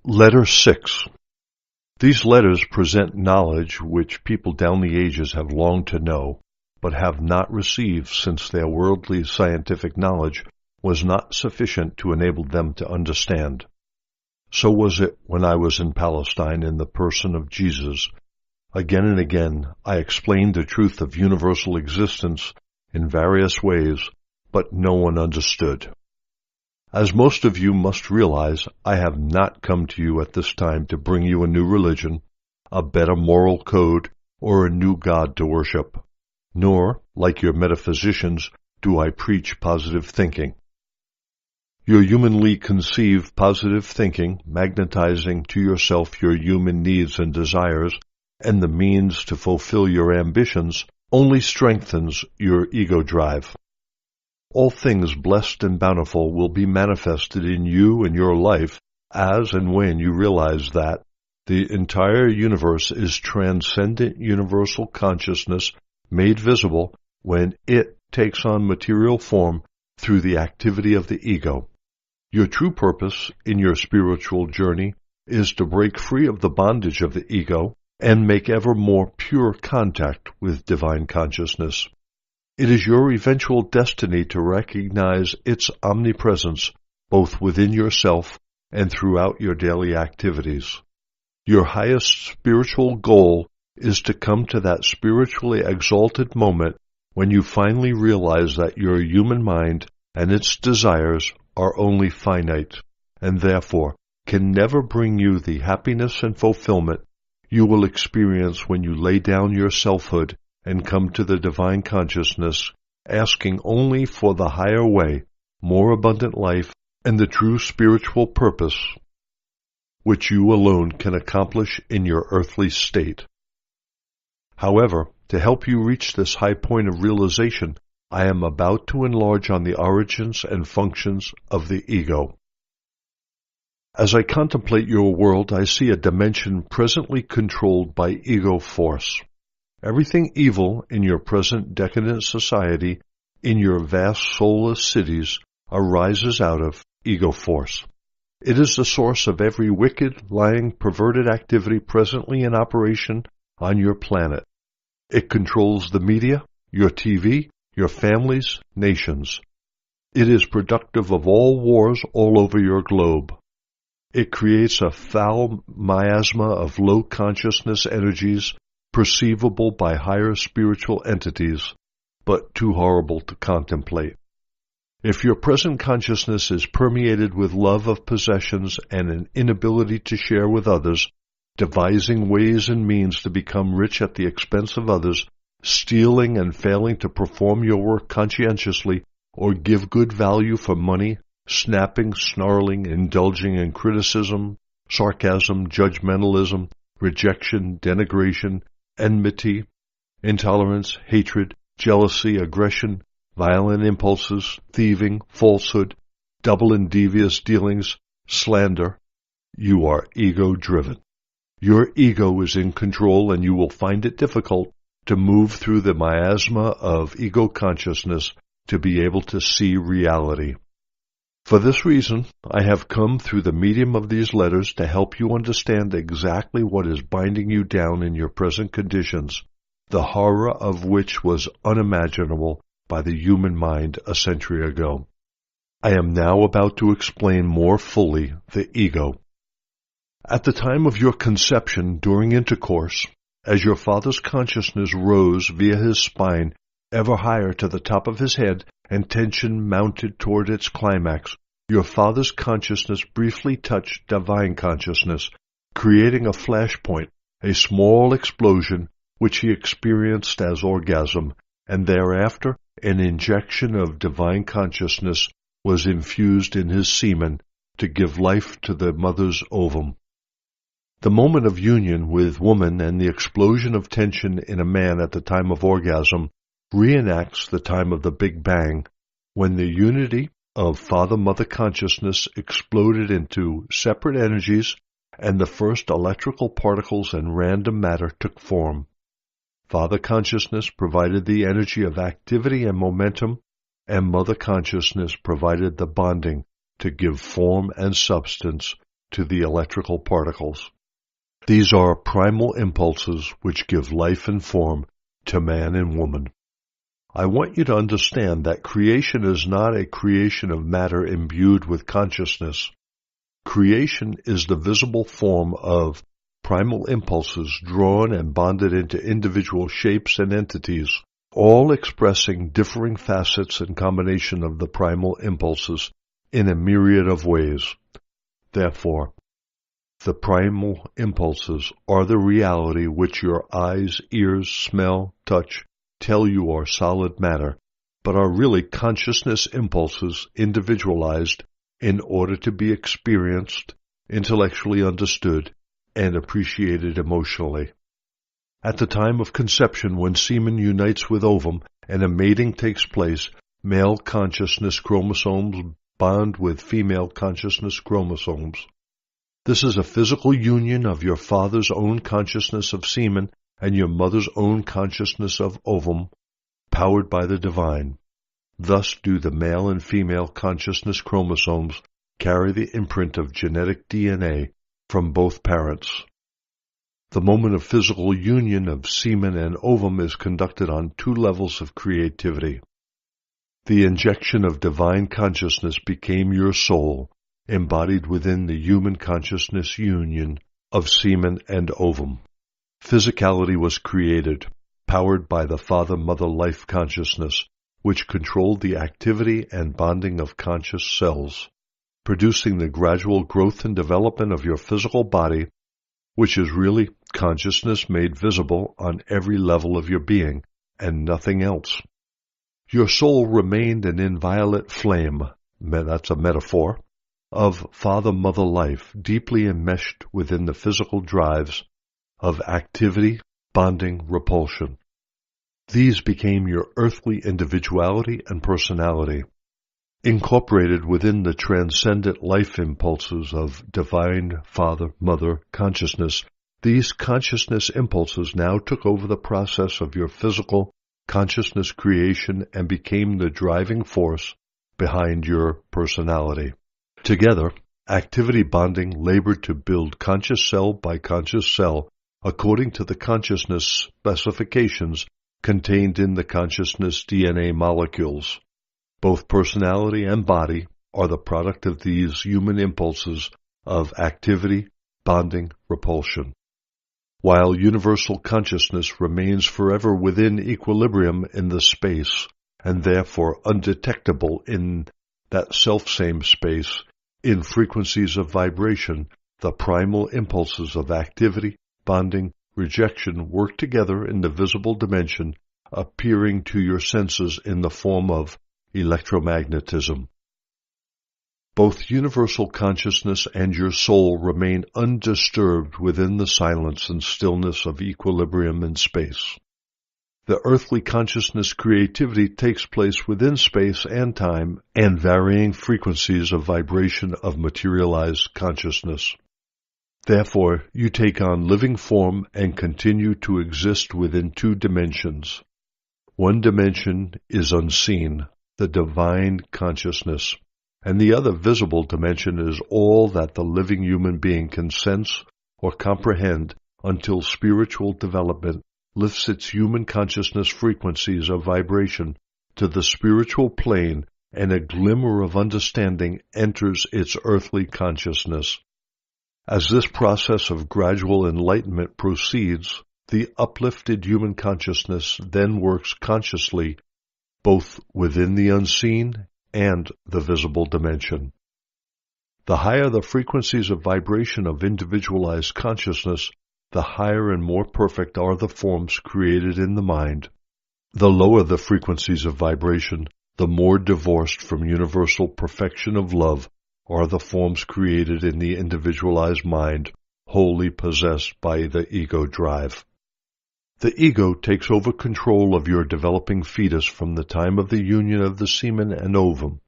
Letter 6. These letters present knowledge which people down the ages have longed to know, but have not received since their worldly scientific knowledge was not sufficient to enable them to understand. So was it when I was in Palestine in the person of Jesus. Again and again I explained the truth of universal existence in various ways, but no one understood. As most of you must realize, I have not come to you at this time to bring you a new religion, a better moral code, or a new God to worship. Nor, like your metaphysicians, do I preach positive thinking. Your humanly conceived positive thinking, magnetizing to yourself your human needs and desires, and the means to fulfill your ambitions, only strengthens your ego drive. All things blessed and bountiful will be manifested in you and your life as and when you realize that the entire universe is transcendent universal consciousness made visible when it takes on material form through the activity of the ego. Your true purpose in your spiritual journey is to break free of the bondage of the ego and make ever more pure contact with divine consciousness. It is your eventual destiny to recognize its omnipresence both within yourself and throughout your daily activities. Your highest spiritual goal is to come to that spiritually exalted moment when you finally realize that your human mind and its desires are only finite, and therefore can never bring you the happiness and fulfillment you will experience when you lay down your selfhood and come to the divine consciousness, asking only for the higher way, more abundant life, and the true spiritual purpose, which you alone can accomplish in your earthly state. However, to help you reach this high point of realization, I am about to enlarge on the origins and functions of the ego. As I contemplate your world, I see a dimension presently controlled by ego force. Everything evil in your present decadent society, in your vast soulless cities, arises out of ego force. It is the source of every wicked, lying, perverted activity presently in operation on your planet. It controls the media, your TV, your families, nations. It is productive of all wars all over your globe. It creates a foul miasma of low consciousness energies perceivable by higher spiritual entities, but too horrible to contemplate. If your present consciousness is permeated with love of possessions and an inability to share with others, devising ways and means to become rich at the expense of others, stealing and failing to perform your work conscientiously or give good value for money, snapping, snarling, indulging in criticism, sarcasm, judgmentalism, rejection, denigration, enmity, intolerance, hatred, jealousy, aggression, violent impulses, thieving, falsehood, double and devious dealings, slander, you are ego-driven. Your ego is in control, and you will find it difficult to move through the miasma of ego consciousness to be able to see reality. For this reason, I have come through the medium of these letters to help you understand exactly what is binding you down in your present conditions, the horror of which was unimaginable by the human mind a century ago. I am now about to explain more fully the ego. At the time of your conception during intercourse, as your father's consciousness rose via his spine ever higher to the top of his head and tension mounted toward its climax, your father's consciousness briefly touched divine consciousness, creating a flashpoint, a small explosion which he experienced as orgasm, and thereafter an injection of divine consciousness was infused in his semen to give life to the mother's ovum. The moment of union with woman and the explosion of tension in a man at the time of orgasm reenacts the time of the Big Bang, when the unity of father-mother consciousness exploded into separate energies and the first electrical particles and random matter took form. Father consciousness provided the energy of activity and momentum, and mother consciousness provided the bonding to give form and substance to the electrical particles. These are primal impulses which give life and form to man and woman. I want you to understand that creation is not a creation of matter imbued with consciousness. Creation is the visible form of primal impulses drawn and bonded into individual shapes and entities, all expressing differing facets and combination of the primal impulses in a myriad of ways. Therefore, the primal impulses are the reality which your eyes, ears, smell, touch tell you are solid matter, but are really consciousness impulses individualized in order to be experienced, intellectually understood, and appreciated emotionally. At the time of conception, when semen unites with ovum and a mating takes place, male consciousness chromosomes bond with female consciousness chromosomes. This is a physical union of your father's own consciousness of semen and your mother's own consciousness of ovum, powered by the divine. Thus do the male and female consciousness chromosomes carry the imprint of genetic DNA from both parents. The moment of physical union of semen and ovum is conducted on two levels of creativity. The injection of divine consciousness became your soul, embodied within the human consciousness union of semen and ovum. Physicality was created, powered by the father-mother life consciousness, which controlled the activity and bonding of conscious cells, producing the gradual growth and development of your physical body, which is really consciousness made visible on every level of your being, and nothing else. Your soul remained an inviolate flame, that's a metaphor, of father-mother life, deeply enmeshed within the physical drives of activity, bonding, repulsion. These became your earthly individuality and personality. Incorporated within the transcendent life impulses of divine father-mother consciousness, these consciousness impulses now took over the process of your physical consciousness creation and became the driving force behind your personality. Together, activity bonding labored to build conscious cell by conscious cell according to the consciousness specifications contained in the consciousness DNA molecules. Both personality and body are the product of these human impulses of activity, bonding, repulsion. While universal consciousness remains forever within equilibrium in the space, and therefore undetectable in that selfsame space, in frequencies of vibration, the primal impulses of activity, bonding, rejection work together in the visible dimension, appearing to your senses in the form of electromagnetism. Both universal consciousness and your soul remain undisturbed within the silence and stillness of equilibrium in space. The earthly consciousness creativity takes place within space and time and varying frequencies of vibration of materialized consciousness. Therefore, you take on living form and continue to exist within two dimensions. One dimension is unseen, the divine consciousness, and the other visible dimension is all that the living human being can sense or comprehend until spiritual development lifts its human consciousness frequencies of vibration to the spiritual plane and a glimmer of understanding enters its earthly consciousness. As this process of gradual enlightenment proceeds, the uplifted human consciousness then works consciously both within the unseen and the visible dimension. The higher the frequencies of vibration of individualized consciousness, the higher and more perfect are the forms created in the mind. The lower the frequencies of vibration, the more divorced from universal perfection of love are the forms created in the individualized mind, wholly possessed by the ego drive. The ego takes over control of your developing fetus from the time of the union of the semen and ovum.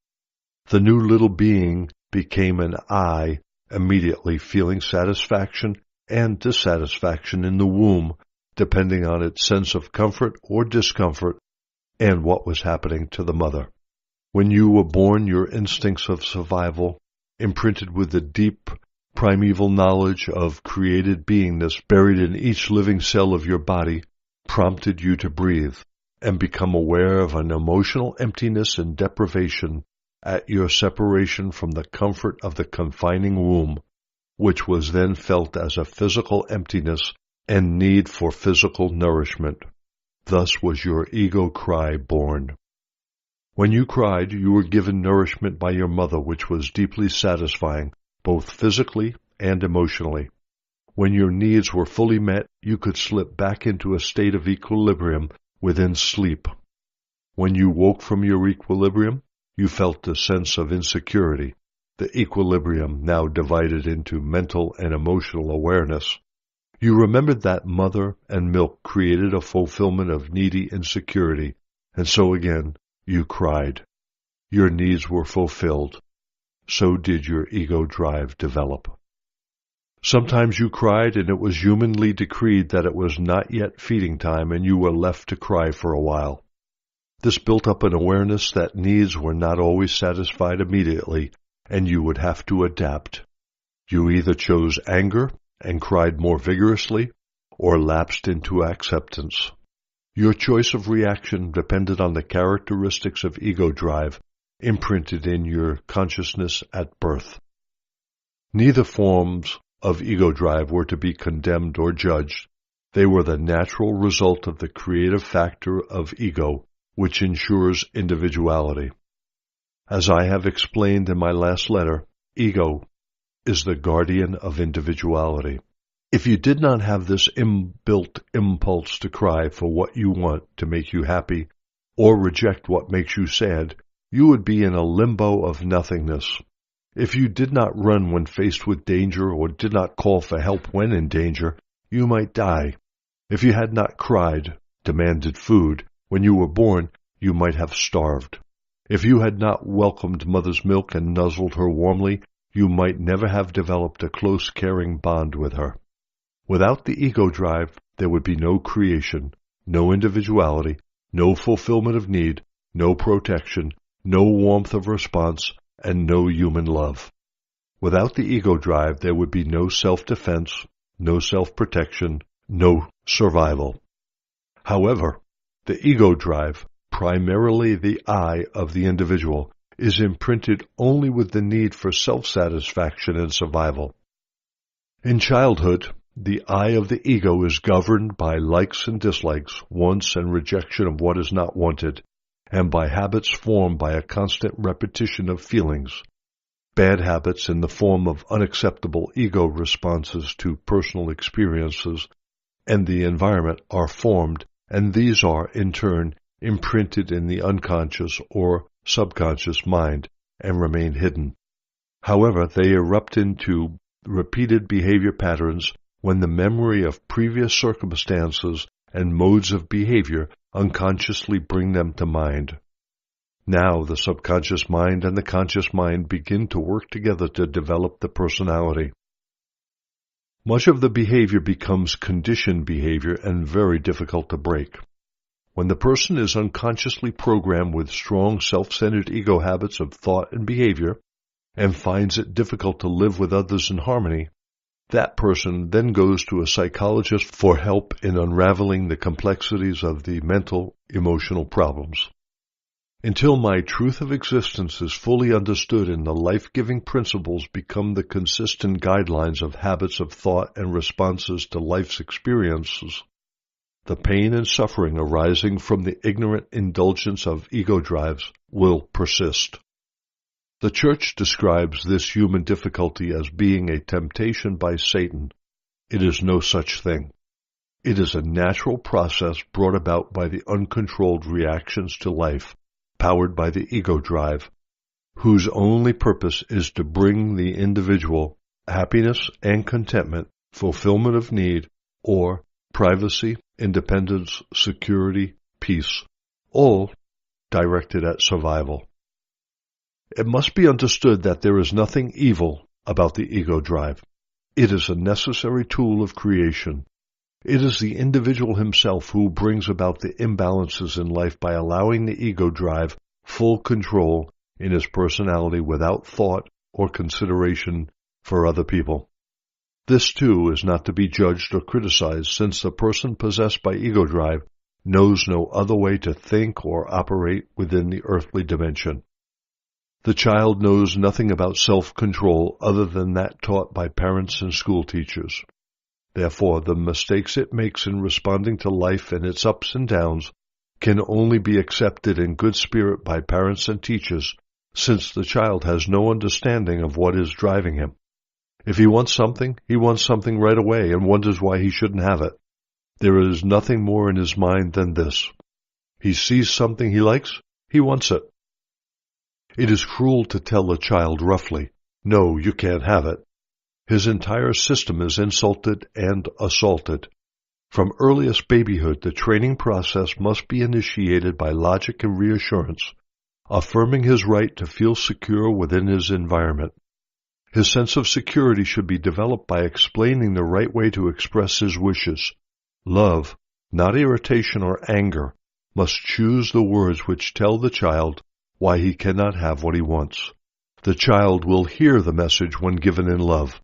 The new little being became an I, immediately feeling satisfaction and dissatisfaction in the womb, depending on its sense of comfort or discomfort and what was happening to the mother. When you were born, your instincts of survival, imprinted with the deep Primeval knowledge of created beingness buried in each living cell of your body prompted you to breathe and become aware of an emotional emptiness and deprivation at your separation from the comfort of the confining womb, which was then felt as a physical emptiness and need for physical nourishment. Thus was your ego cry born. When you cried, you were given nourishment by your mother, which was deeply satisfying, both physically and emotionally. When your needs were fully met, you could slip back into a state of equilibrium within sleep. When you woke from your equilibrium, you felt a sense of insecurity, the equilibrium now divided into mental and emotional awareness. You remembered that mother and milk created a fulfillment of needy insecurity, and so again you cried. Your needs were fulfilled. So did your ego drive develop. Sometimes you cried and it was humanly decreed that it was not yet feeding time and you were left to cry for a while. This built up an awareness that needs were not always satisfied immediately and you would have to adapt. You either chose anger and cried more vigorously or lapsed into acceptance. Your choice of reaction depended on the characteristics of ego drive imprinted in your consciousness at birth. Neither forms of ego drive were to be condemned or judged. They were the natural result of the creative factor of ego, which ensures individuality. As I have explained in my last letter, ego is the guardian of individuality. If you did not have this inbuilt impulse to cry for what you want to make you happy or reject what makes you sad, you would be in a limbo of nothingness. If you did not run when faced with danger or did not call for help when in danger, you might die. If you had not cried, demanded food, when you were born, you might have starved. If you had not welcomed mother's milk and nuzzled her warmly, you might never have developed a close, caring bond with her. Without the ego drive, there would be no creation, no individuality, no fulfillment of need, no protection, no warmth of response, and no human love. Without the ego drive, there would be no self-defense, no self-protection, no survival. However, the ego drive, primarily the I of the individual, is imprinted only with the need for self-satisfaction and survival. In childhood, the I of the ego is governed by likes and dislikes, wants and rejection of what is not wanted, and by habits formed by a constant repetition of feelings. Bad habits in the form of unacceptable ego responses to personal experiences and the environment are formed, and these are, in turn, imprinted in the unconscious or subconscious mind and remain hidden. However, they erupt into repeated behavior patterns when the memory of previous circumstances and modes of behavior unconsciously bring them to mind. Now the subconscious mind and the conscious mind begin to work together to develop the personality. Much of the behavior becomes conditioned behavior and very difficult to break. When the person is unconsciously programmed with strong self-centered ego habits of thought and behavior and finds it difficult to live with others in harmony, that person then goes to a psychologist for help in unraveling the complexities of the mental, emotional problems. Until my truth of existence is fully understood and the life-giving principles become the consistent guidelines of habits of thought and responses to life's experiences, the pain and suffering arising from the ignorant indulgence of ego drives will persist. The Church describes this human difficulty as being a temptation by Satan. It is no such thing. It is a natural process brought about by the uncontrolled reactions to life, powered by the ego drive, whose only purpose is to bring the individual happiness and contentment, fulfillment of need, or privacy, independence, security, peace, all directed at survival. It must be understood that there is nothing evil about the ego drive. It is a necessary tool of creation. It is the individual himself who brings about the imbalances in life by allowing the ego drive full control in his personality without thought or consideration for other people. This, too, is not to be judged or criticized, since the person possessed by ego drive knows no other way to think or operate within the earthly dimension. The child knows nothing about self-control other than that taught by parents and school teachers. Therefore, the mistakes it makes in responding to life and its ups and downs can only be accepted in good spirit by parents and teachers, since the child has no understanding of what is driving him. If he wants something, he wants something right away and wonders why he shouldn't have it. There is nothing more in his mind than this. He sees something he likes, he wants it. It is cruel to tell a child roughly, "No, you can't have it." His entire system is insulted and assaulted. From earliest babyhood, the training process must be initiated by logic and reassurance, affirming his right to feel secure within his environment. His sense of security should be developed by explaining the right way to express his wishes. Love, not irritation or anger, must choose the words which tell the child why he cannot have what he wants. The child will hear the message when given in love.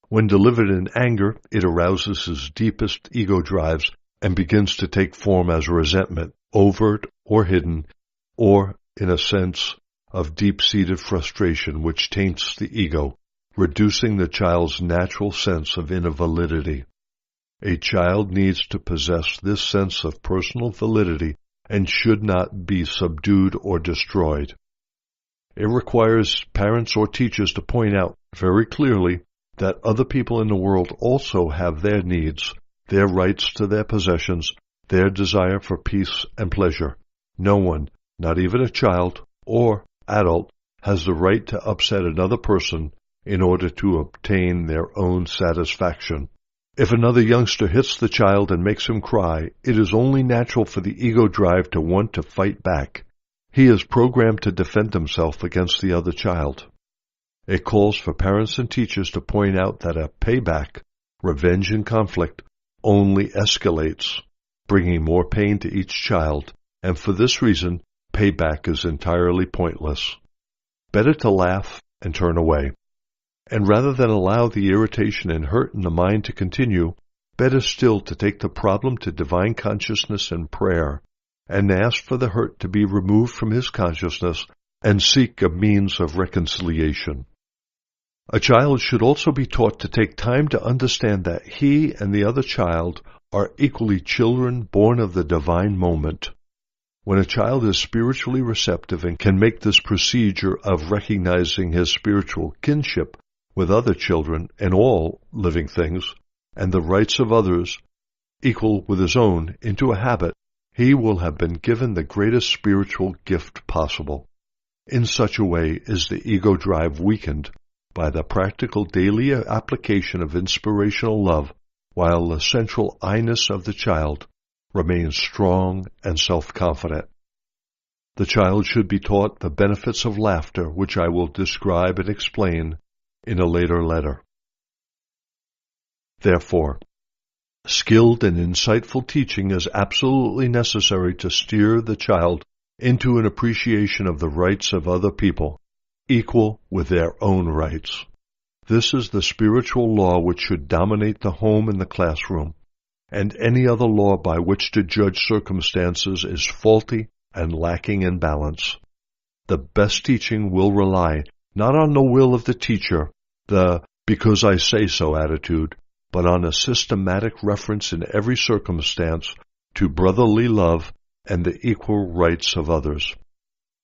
When delivered in anger, it arouses his deepest ego drives and begins to take form as resentment, overt or hidden, or in a sense of deep-seated frustration which taints the ego, reducing the child's natural sense of inner validity. A child needs to possess this sense of personal validity and should not be subdued or destroyed. It requires parents or teachers to point out very clearly that other people in the world also have their needs, their rights to their possessions, their desire for peace and pleasure. No one, not even a child or adult, has the right to upset another person in order to obtain their own satisfaction. If another youngster hits the child and makes him cry, it is only natural for the ego drive to want to fight back. He is programmed to defend himself against the other child. It calls for parents and teachers to point out that a payback, revenge and conflict only escalates, bringing more pain to each child, and for this reason, payback is entirely pointless. Better to laugh and turn away. And rather than allow the irritation and hurt in the mind to continue, better still to take the problem to divine consciousness and prayer, and ask for the hurt to be removed from his consciousness and seek a means of reconciliation. A child should also be taught to take time to understand that he and the other child are equally children born of the divine moment. When a child is spiritually receptive and can make this procedure of recognizing his spiritual kinship with other children and all living things, and the rights of others equal with his own, into a habit, he will have been given the greatest spiritual gift possible. In such a way is the ego drive weakened by the practical daily application of inspirational love, while the central I-ness of the child remains strong and self-confident. The child should be taught the benefits of laughter, which I will describe and explain in a later letter. Therefore, skilled and insightful teaching is absolutely necessary to steer the child into an appreciation of the rights of other people, equal with their own rights. This is the spiritual law which should dominate the home and the classroom, and any other law by which to judge circumstances is faulty and lacking in balance. The best teaching will rely not on the will of the teacher, the because I say so attitude, but on a systematic reference in every circumstance to brotherly love and the equal rights of others.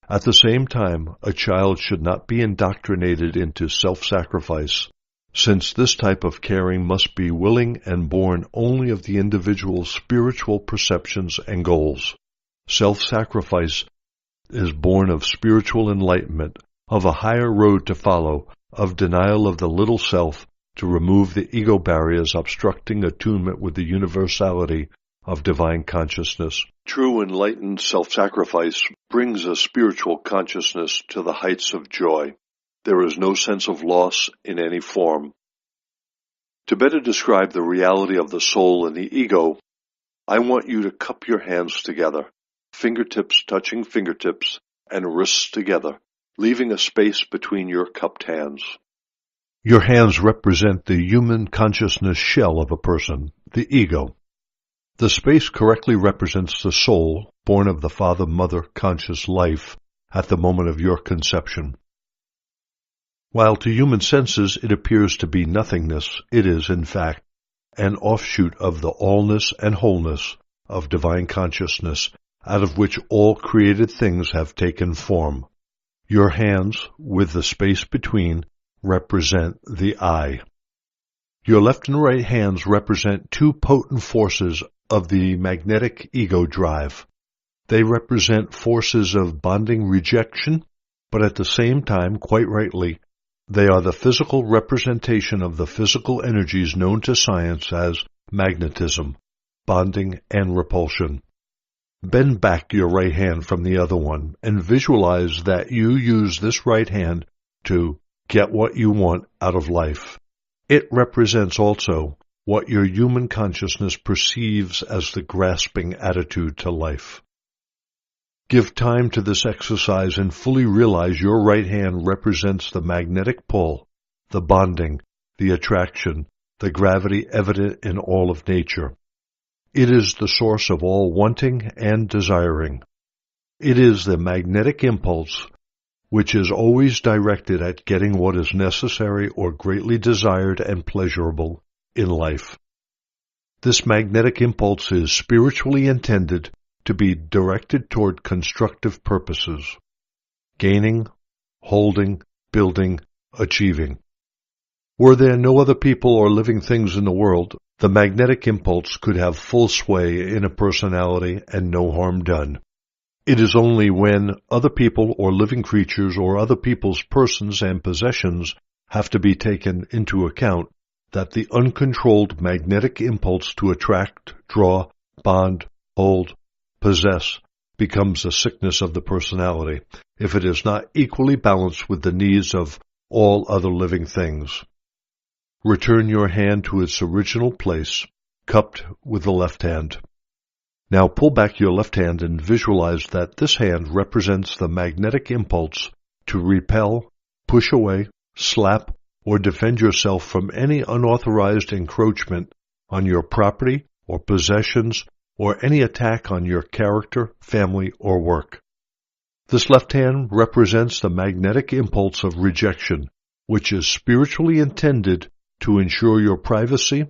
At the same time, a child should not be indoctrinated into self-sacrifice, since this type of caring must be willing and born only of the individual's spiritual perceptions and goals. Self-sacrifice is born of spiritual enlightenment, of a higher road to follow, of denial of the little self, to remove the ego barriers obstructing attunement with the universality of divine consciousness. True enlightened self-sacrifice brings a spiritual consciousness to the heights of joy. There is no sense of loss in any form. To better describe the reality of the soul and the ego, I want you to cup your hands together, fingertips touching fingertips and wrists together, leaving a space between your cupped hands. Your hands represent the human consciousness shell of a person, the ego. The space correctly represents the soul, born of the father-mother conscious life at the moment of your conception. While to human senses it appears to be nothingness, it is, in fact, an offshoot of the allness and wholeness of divine consciousness, out of which all created things have taken form. Your hands, with the space between, represent the I. Your left and right hands represent two potent forces of the magnetic ego drive. They represent forces of bonding rejection, but at the same time, quite rightly, they are the physical representation of the physical energies known to science as magnetism, bonding, and repulsion. Bend back your right hand from the other one and visualize that you use this right hand to get what you want out of life. It represents also what your human consciousness perceives as the grasping attitude to life. Give time to this exercise and fully realize your right hand represents the magnetic pull, the bonding, the attraction, the gravity evident in all of nature. It is the source of all wanting and desiring. It is the magnetic impulse which is always directed at getting what is necessary or greatly desired and pleasurable in life. This magnetic impulse is spiritually intended to be directed toward constructive purposes: gaining, holding, building, achieving. Were there no other people or living things in the world, the magnetic impulse could have full sway in a personality and no harm done. It is only when other people or living creatures or other people's persons and possessions have to be taken into account that the uncontrolled magnetic impulse to attract, draw, bond, hold, possess becomes a sickness of the personality if it is not equally balanced with the needs of all other living things. Return your hand to its original place, cupped with the left hand. Now pull back your left hand and visualize that this hand represents the magnetic impulse to repel, push away, slap, or defend yourself from any unauthorized encroachment on your property or possessions or any attack on your character, family, or work. This left hand represents the magnetic impulse of rejection, which is spiritually intended to ensure your privacy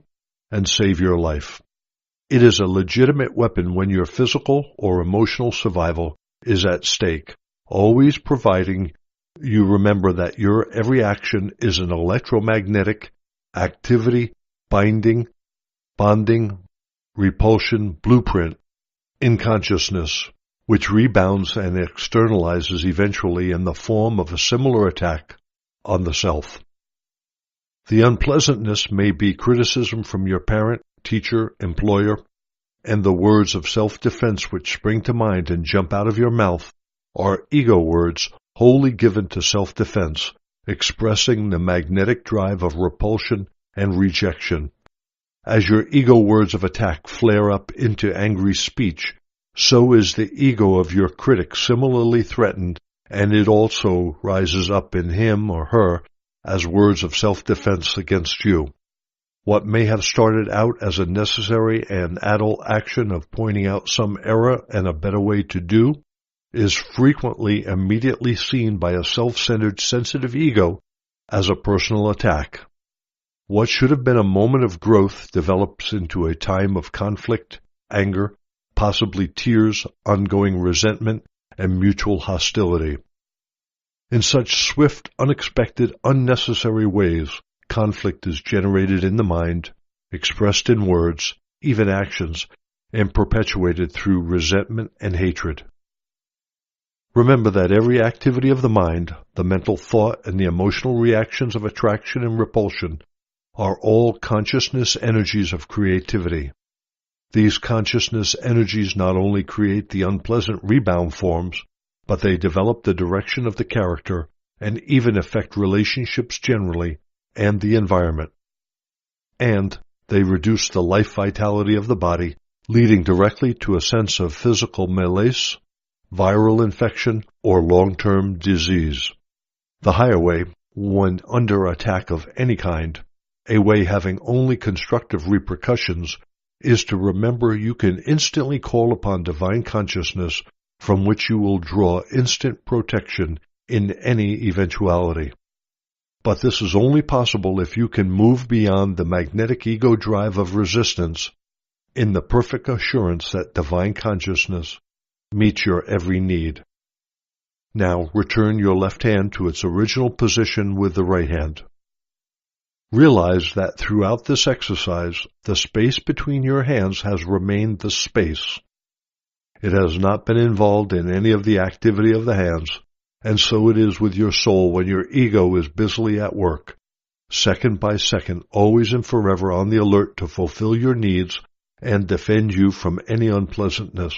and save your life. It is a legitimate weapon when your physical or emotional survival is at stake, always providing you remember that your every action is an electromagnetic activity, bonding, repulsion blueprint in consciousness, which rebounds and externalizes eventually in the form of a similar attack on the self. The unpleasantness may be criticism from your parent, teacher, employer, and the words of self-defense which spring to mind and jump out of your mouth are ego words wholly given to self-defense, expressing the magnetic drive of repulsion and rejection. As your ego words of attack flare up into angry speech, so is the ego of your critic similarly threatened, and it also rises up in him or her as words of self-defense against you. What may have started out as a necessary and adult action of pointing out some error and a better way to do is frequently immediately seen by a self-centered, sensitive ego as a personal attack. What should have been a moment of growth develops into a time of conflict, anger, possibly tears, ongoing resentment, and mutual hostility. In such swift, unexpected, unnecessary ways, conflict is generated in the mind, expressed in words, even actions, and perpetuated through resentment and hatred. Remember that every activity of the mind, the mental thought, and the emotional reactions of attraction and repulsion are all consciousness energies of creativity. These consciousness energies not only create the unpleasant rebound forms, but they develop the direction of the character and even affect relationships generally and the environment. And they reduce the life vitality of the body, leading directly to a sense of physical malaise, viral infection, or long-term disease. The higher way, when under attack of any kind, a way having only constructive repercussions, is to remember you can instantly call upon divine consciousness from which you will draw instant protection in any eventuality. But this is only possible if you can move beyond the magnetic ego drive of resistance in the perfect assurance that divine consciousness meets your every need. Now return your left hand to its original position with the right hand. Realize that throughout this exercise, the space between your hands has remained the space. It has not been involved in any of the activity of the hands, and so it is with your soul when your ego is busily at work, second by second, always and forever on the alert to fulfill your needs and defend you from any unpleasantness.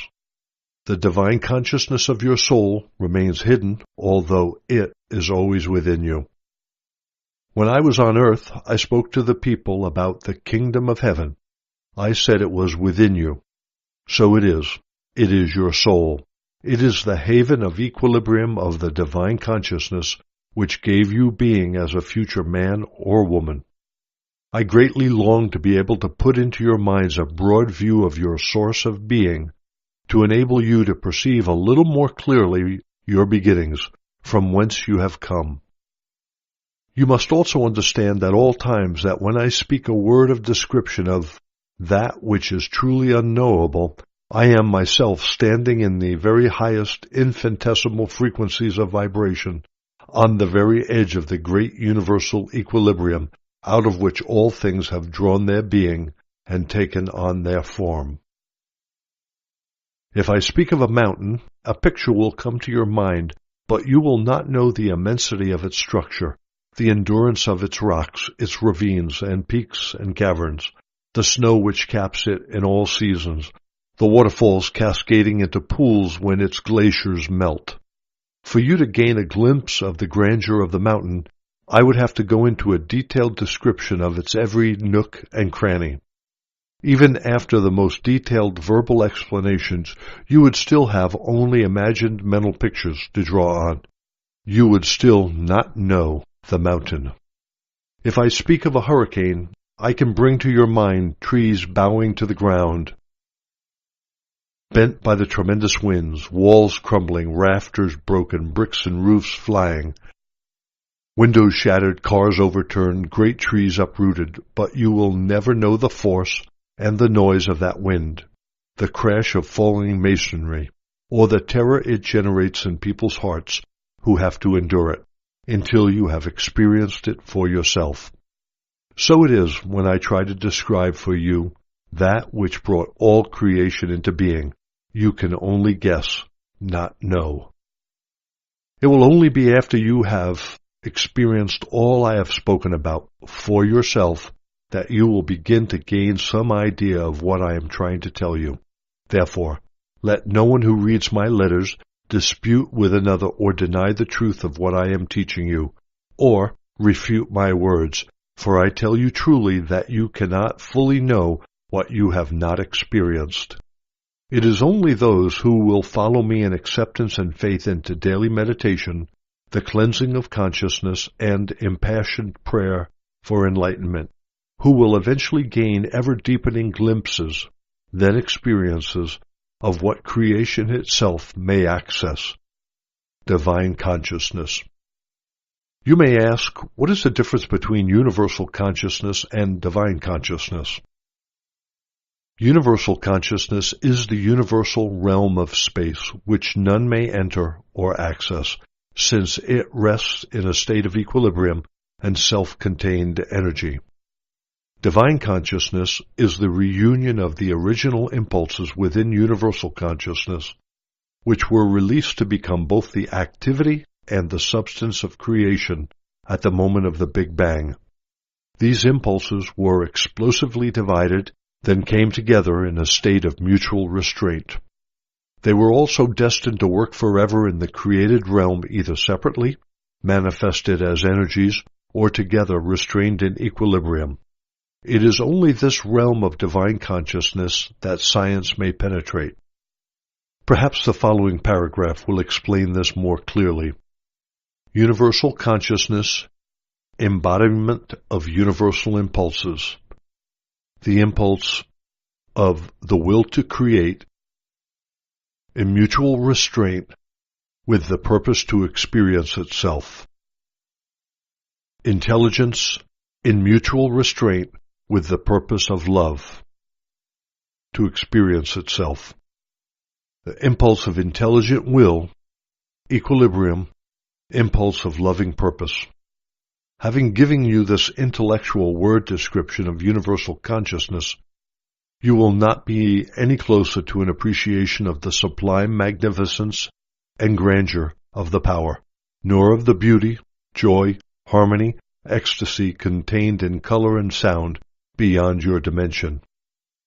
The divine consciousness of your soul remains hidden, although it is always within you. When I was on earth, I spoke to the people about the kingdom of heaven. I said it was within you. So it is. It is your soul. It is the haven of equilibrium of the divine consciousness which gave you being as a future man or woman. I greatly long to be able to put into your minds a broad view of your source of being, to enable you to perceive a little more clearly your beginnings, from whence you have come. You must also understand at all times that when I speak a word of description of that which is truly unknowable, I am myself standing in the very highest infinitesimal frequencies of vibration, on the very edge of the great universal equilibrium, out of which all things have drawn their being and taken on their form. If I speak of a mountain, a picture will come to your mind, but you will not know the immensity of its structure, the endurance of its rocks, its ravines and peaks and caverns, the snow which caps it in all seasons, the waterfalls cascading into pools when its glaciers melt. For you to gain a glimpse of the grandeur of the mountain, I would have to go into a detailed description of its every nook and cranny. Even after the most detailed verbal explanations, you would still have only imagined mental pictures to draw on. You would still not know the mountain. If I speak of a hurricane, I can bring to your mind trees bowing to the ground, bent by the tremendous winds, walls crumbling, rafters broken, bricks and roofs flying, windows shattered, cars overturned, great trees uprooted, but you will never know the force and the noise of that wind, the crash of falling masonry, or the terror it generates in people's hearts who have to endure it, until you have experienced it for yourself. So it is when I try to describe for you that which brought all creation into being. You can only guess, not know. It will only be after you have experienced all I have spoken about for yourself that you will begin to gain some idea of what I am trying to tell you. Therefore, let no one who reads my letters dispute with another or deny the truth of what I am teaching you, or refute my words, for I tell you truly that you cannot fully know what you have not experienced. It is only those who will follow me in acceptance and faith into daily meditation, the cleansing of consciousness, and impassioned prayer for enlightenment, who will eventually gain ever-deepening glimpses, then experiences, of what creation itself may access, divine consciousness. You may ask, what is the difference between universal consciousness and divine consciousness? Universal consciousness is the universal realm of space, which none may enter or access, since it rests in a state of equilibrium and self-contained energy. Divine consciousness is the reunion of the original impulses within universal consciousness, which were released to become both the activity and the substance of creation at the moment of the Big Bang. These impulses were explosively divided, then came together in a state of mutual restraint. They were also destined to work forever in the created realm, either separately, manifested as energies, or together restrained in equilibrium. It is only this realm of divine consciousness that science may penetrate. Perhaps the following paragraph will explain this more clearly. Universal consciousness embodiment of universal impulses, the impulse of the will to create in mutual restraint with the purpose to experience itself. Intelligence in mutual restraint with the purpose of love to experience itself. The impulse of intelligent will, equilibrium, impulse of loving purpose. Having given you this intellectual word description of universal consciousness, you will not be any closer to an appreciation of the sublime magnificence and grandeur of the power, nor of the beauty, joy, harmony, ecstasy contained in color and sound beyond your dimension.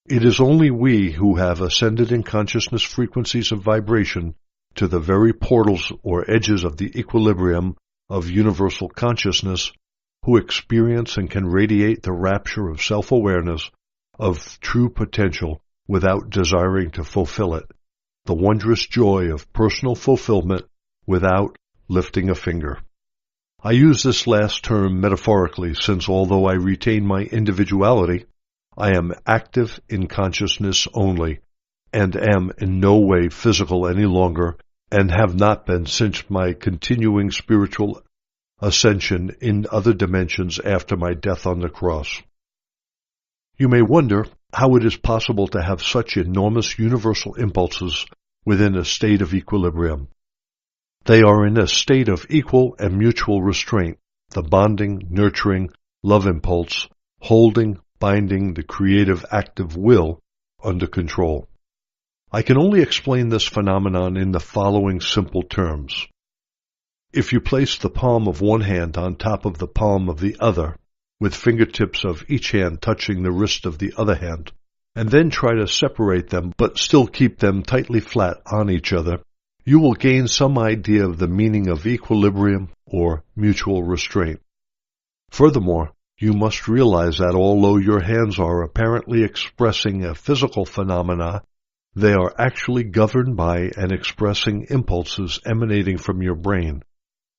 It is only we who have ascended in consciousness frequencies of vibration to the very portals or edges of the equilibrium of universal consciousness who experience and can radiate the rapture of self-awareness of true potential without desiring to fulfill it, the wondrous joy of personal fulfillment without lifting a finger. I use this last term metaphorically since although I retain my individuality, I am active in consciousness only, and am in no way physical any longer, and have not been since my continuing spiritual ascension in other dimensions after my death on the cross. You may wonder how it is possible to have such enormous universal impulses within a state of equilibrium. They are in a state of equal and mutual restraint, the bonding, nurturing, love impulse, holding, binding the creative active will under control. I can only explain this phenomenon in the following simple terms. If you place the palm of one hand on top of the palm of the other, with fingertips of each hand touching the wrist of the other hand, and then try to separate them but still keep them tightly flat on each other, you will gain some idea of the meaning of equilibrium or mutual restraint. Furthermore, you must realize that although your hands are apparently expressing a physical phenomena, they are actually governed by and expressing impulses emanating from your brain.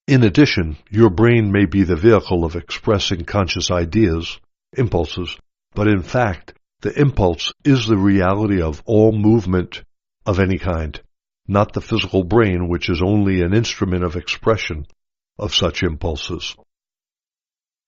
In addition, your brain may be the vehicle of expressing conscious ideas, impulses, but in fact, the impulse is the reality of all movement of any kind, not the physical brain, which is only an instrument of expression of such impulses.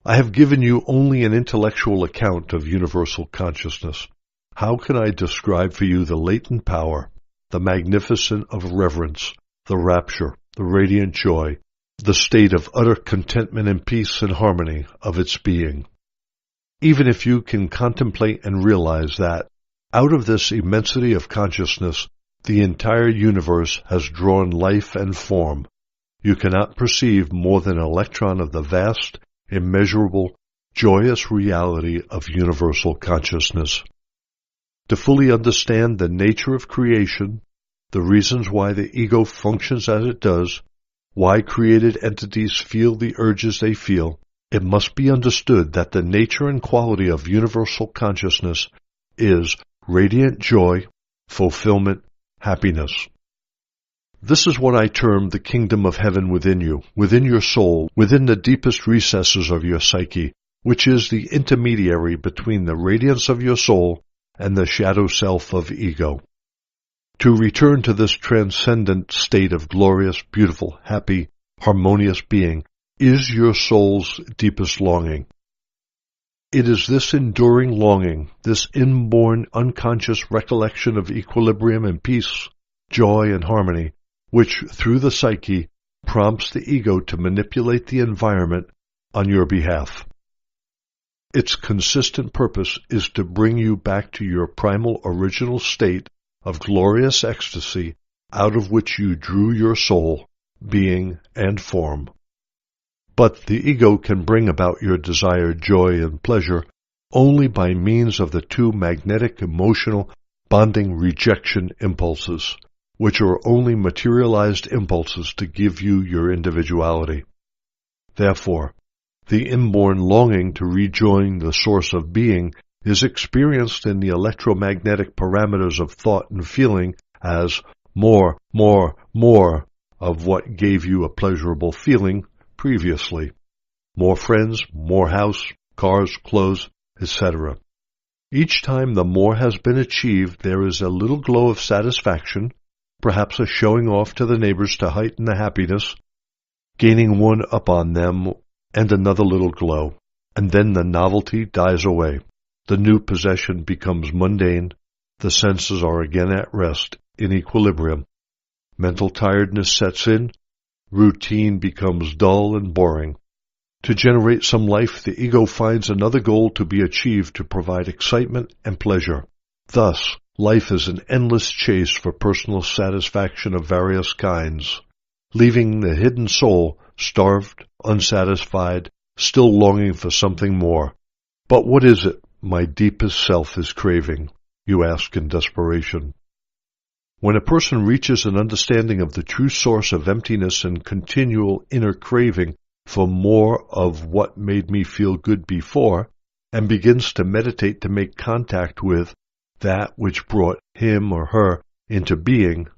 I have given you only an intellectual account of universal consciousness. How can I describe for you the latent power, the magnificence of reverence, the rapture, the radiant joy, the state of utter contentment and peace and harmony of its being? Even if you can contemplate and realize that, out of this immensity of consciousness, the entire universe has drawn life and form, you cannot perceive more than an electron of the vast, immeasurable, joyous reality of universal consciousness. To fully understand the nature of creation, the reasons why the ego functions as it does, why created entities feel the urges they feel, it must be understood that the nature and quality of universal consciousness is radiant joy, fulfillment, happiness. This is what I term the kingdom of heaven within you, within your soul, within the deepest recesses of your psyche, which is the intermediary between the radiance of your soul and the shadow self of ego. To return to this transcendent state of glorious, beautiful, happy, harmonious being is your soul's deepest longing. It is this enduring longing, this inborn unconscious recollection of equilibrium and peace, joy and harmony, which, through the psyche, prompts the ego to manipulate the environment on your behalf. Its consistent purpose is to bring you back to your primal original state of glorious ecstasy out of which you drew your soul, being, and form. But the ego can bring about your desired joy and pleasure only by means of the two magnetic emotional bonding rejection impulses, which are only materialized impulses to give you your individuality. Therefore, the inborn longing to rejoin the source of being is experienced in the electromagnetic parameters of thought and feeling as more of what gave you a pleasurable feeling previously. more friends, more house, cars, clothes, etc. Each time the more has been achieved, there is a little glow of satisfaction, perhaps a showing off to the neighbors to heighten the happiness, gaining one up on them, and another little glow. And then the novelty dies away. The new possession becomes mundane. The senses are again at rest, in equilibrium. Mental tiredness sets in. Routine becomes dull and boring. To generate some life, the ego finds another goal to be achieved to provide excitement and pleasure. Thus, life is an endless chase for personal satisfaction of various kinds, leaving the hidden soul starved, unsatisfied, still longing for something more. But what is it my deepest self is craving? You ask in desperation. When a person reaches an understanding of the true source of emptiness and continual inner craving for more of what made me feel good before, and begins to meditate to make contact with that which brought him or her into being,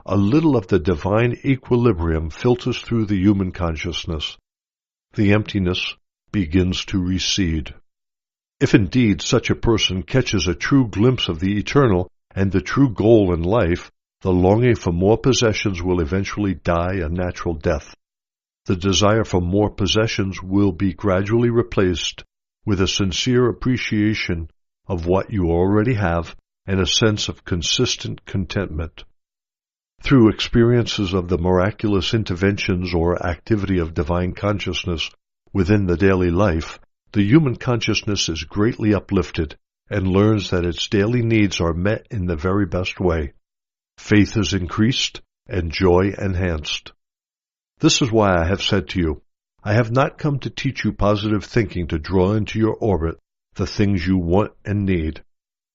a little of the divine equilibrium filters through the human consciousness. The emptiness begins to recede. If indeed such a person catches a true glimpse of the eternal and the true goal in life, the longing for more possessions will eventually die a natural death. The desire for more possessions will be gradually replaced with a sincere appreciation of what you already have and a sense of consistent contentment. Through experiences of the miraculous interventions or activity of divine consciousness within the daily life, the human consciousness is greatly uplifted and learns that its daily needs are met in the very best way. Faith is increased and joy enhanced. This is why I have said to you, I have not come to teach you positive thinking to draw into your orbit the things you want and need.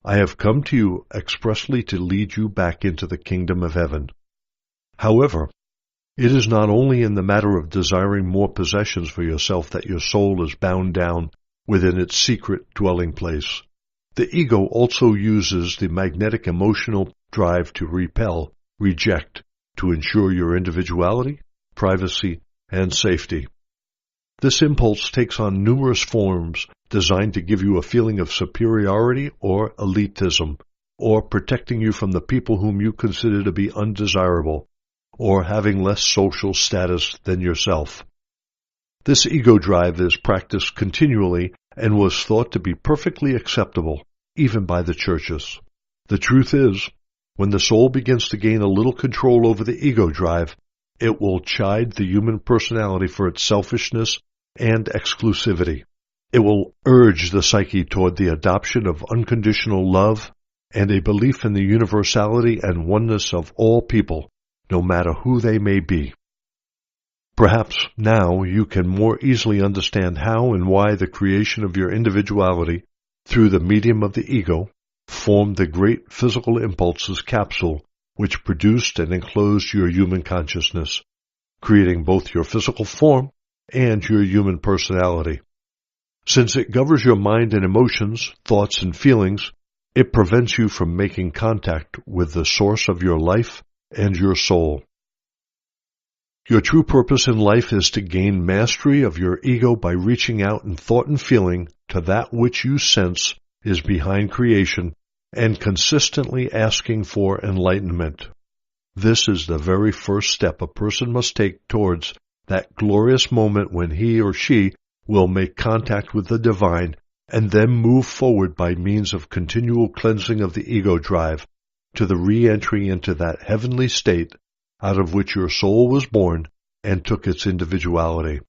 I have come to you expressly to lead you back into the kingdom of heaven. However, it is not only in the matter of desiring more possessions for yourself that your soul is bound down within its secret dwelling place. The ego also uses the magnetic emotional drive to repel, reject, to ensure your individuality, privacy, and safety. This impulse takes on numerous forms designed to give you a feeling of superiority or elitism, or protecting you from the people whom you consider to be undesirable, or having less social status than yourself. This ego drive is practiced continually and was thought to be perfectly acceptable, even by the churches. The truth is, when the soul begins to gain a little control over the ego drive, it will chide the human personality for its selfishness and exclusivity. It will urge the psyche toward the adoption of unconditional love and a belief in the universality and oneness of all people, no matter who they may be. Perhaps now you can more easily understand how and why the creation of your individuality through the medium of the ego formed the great physical impulses capsule which produced and enclosed your human consciousness, creating both your physical form and your human personality. Since it governs your mind and emotions, thoughts and feelings, it prevents you from making contact with the source of your life and your soul. Your true purpose in life is to gain mastery of your ego by reaching out in thought and feeling to that which you sense is behind creation and consistently asking for enlightenment. This is the very first step a person must take towards that glorious moment when he or she will make contact with the divine and then move forward by means of continual cleansing of the ego drive to the re-entry into that heavenly state out of which your soul was born and took its individuality.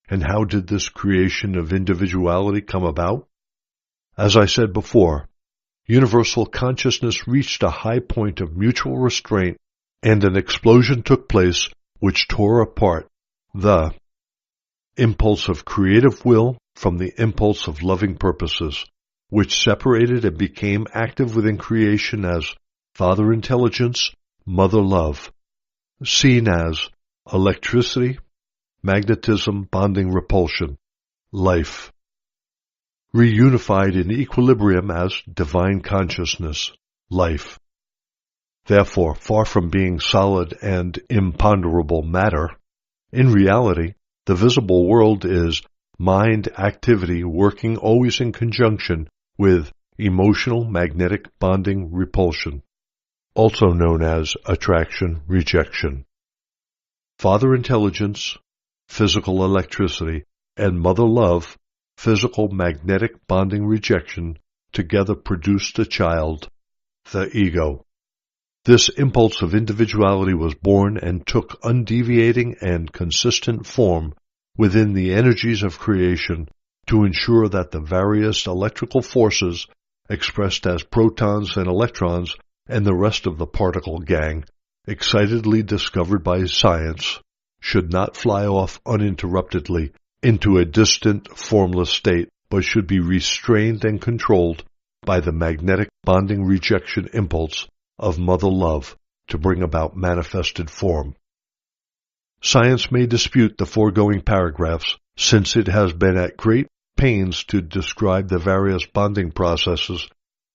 And how did this creation of individuality come about? As I said before, universal consciousness reached a high point of mutual restraint, and an explosion took place which tore apart the impulse of creative will from the impulse of loving purposes, which separated and became active within creation as Father Intelligence, Mother Love, seen as electricity, magnetism, bonding repulsion, life, reunified in equilibrium as divine consciousness, life. Therefore, far from being solid and imponderable matter, in reality, The visible world is mind activity working always in conjunction with emotional magnetic bonding repulsion, also known as attraction-rejection. Father intelligence, physical electricity, and mother love, physical magnetic bonding rejection, together produce the child, the ego. This impulse of individuality was born and took undeviating and consistent form within the energies of creation to ensure that the various electrical forces expressed as protons and electrons and the rest of the particle gang, excitedly discovered by science, should not fly off uninterruptedly into a distant, formless state, but should be restrained and controlled by the magnetic bonding rejection impulse of mother love to bring about manifested form. Science may dispute the foregoing paragraphs, since it has been at great pains to describe the various bonding processes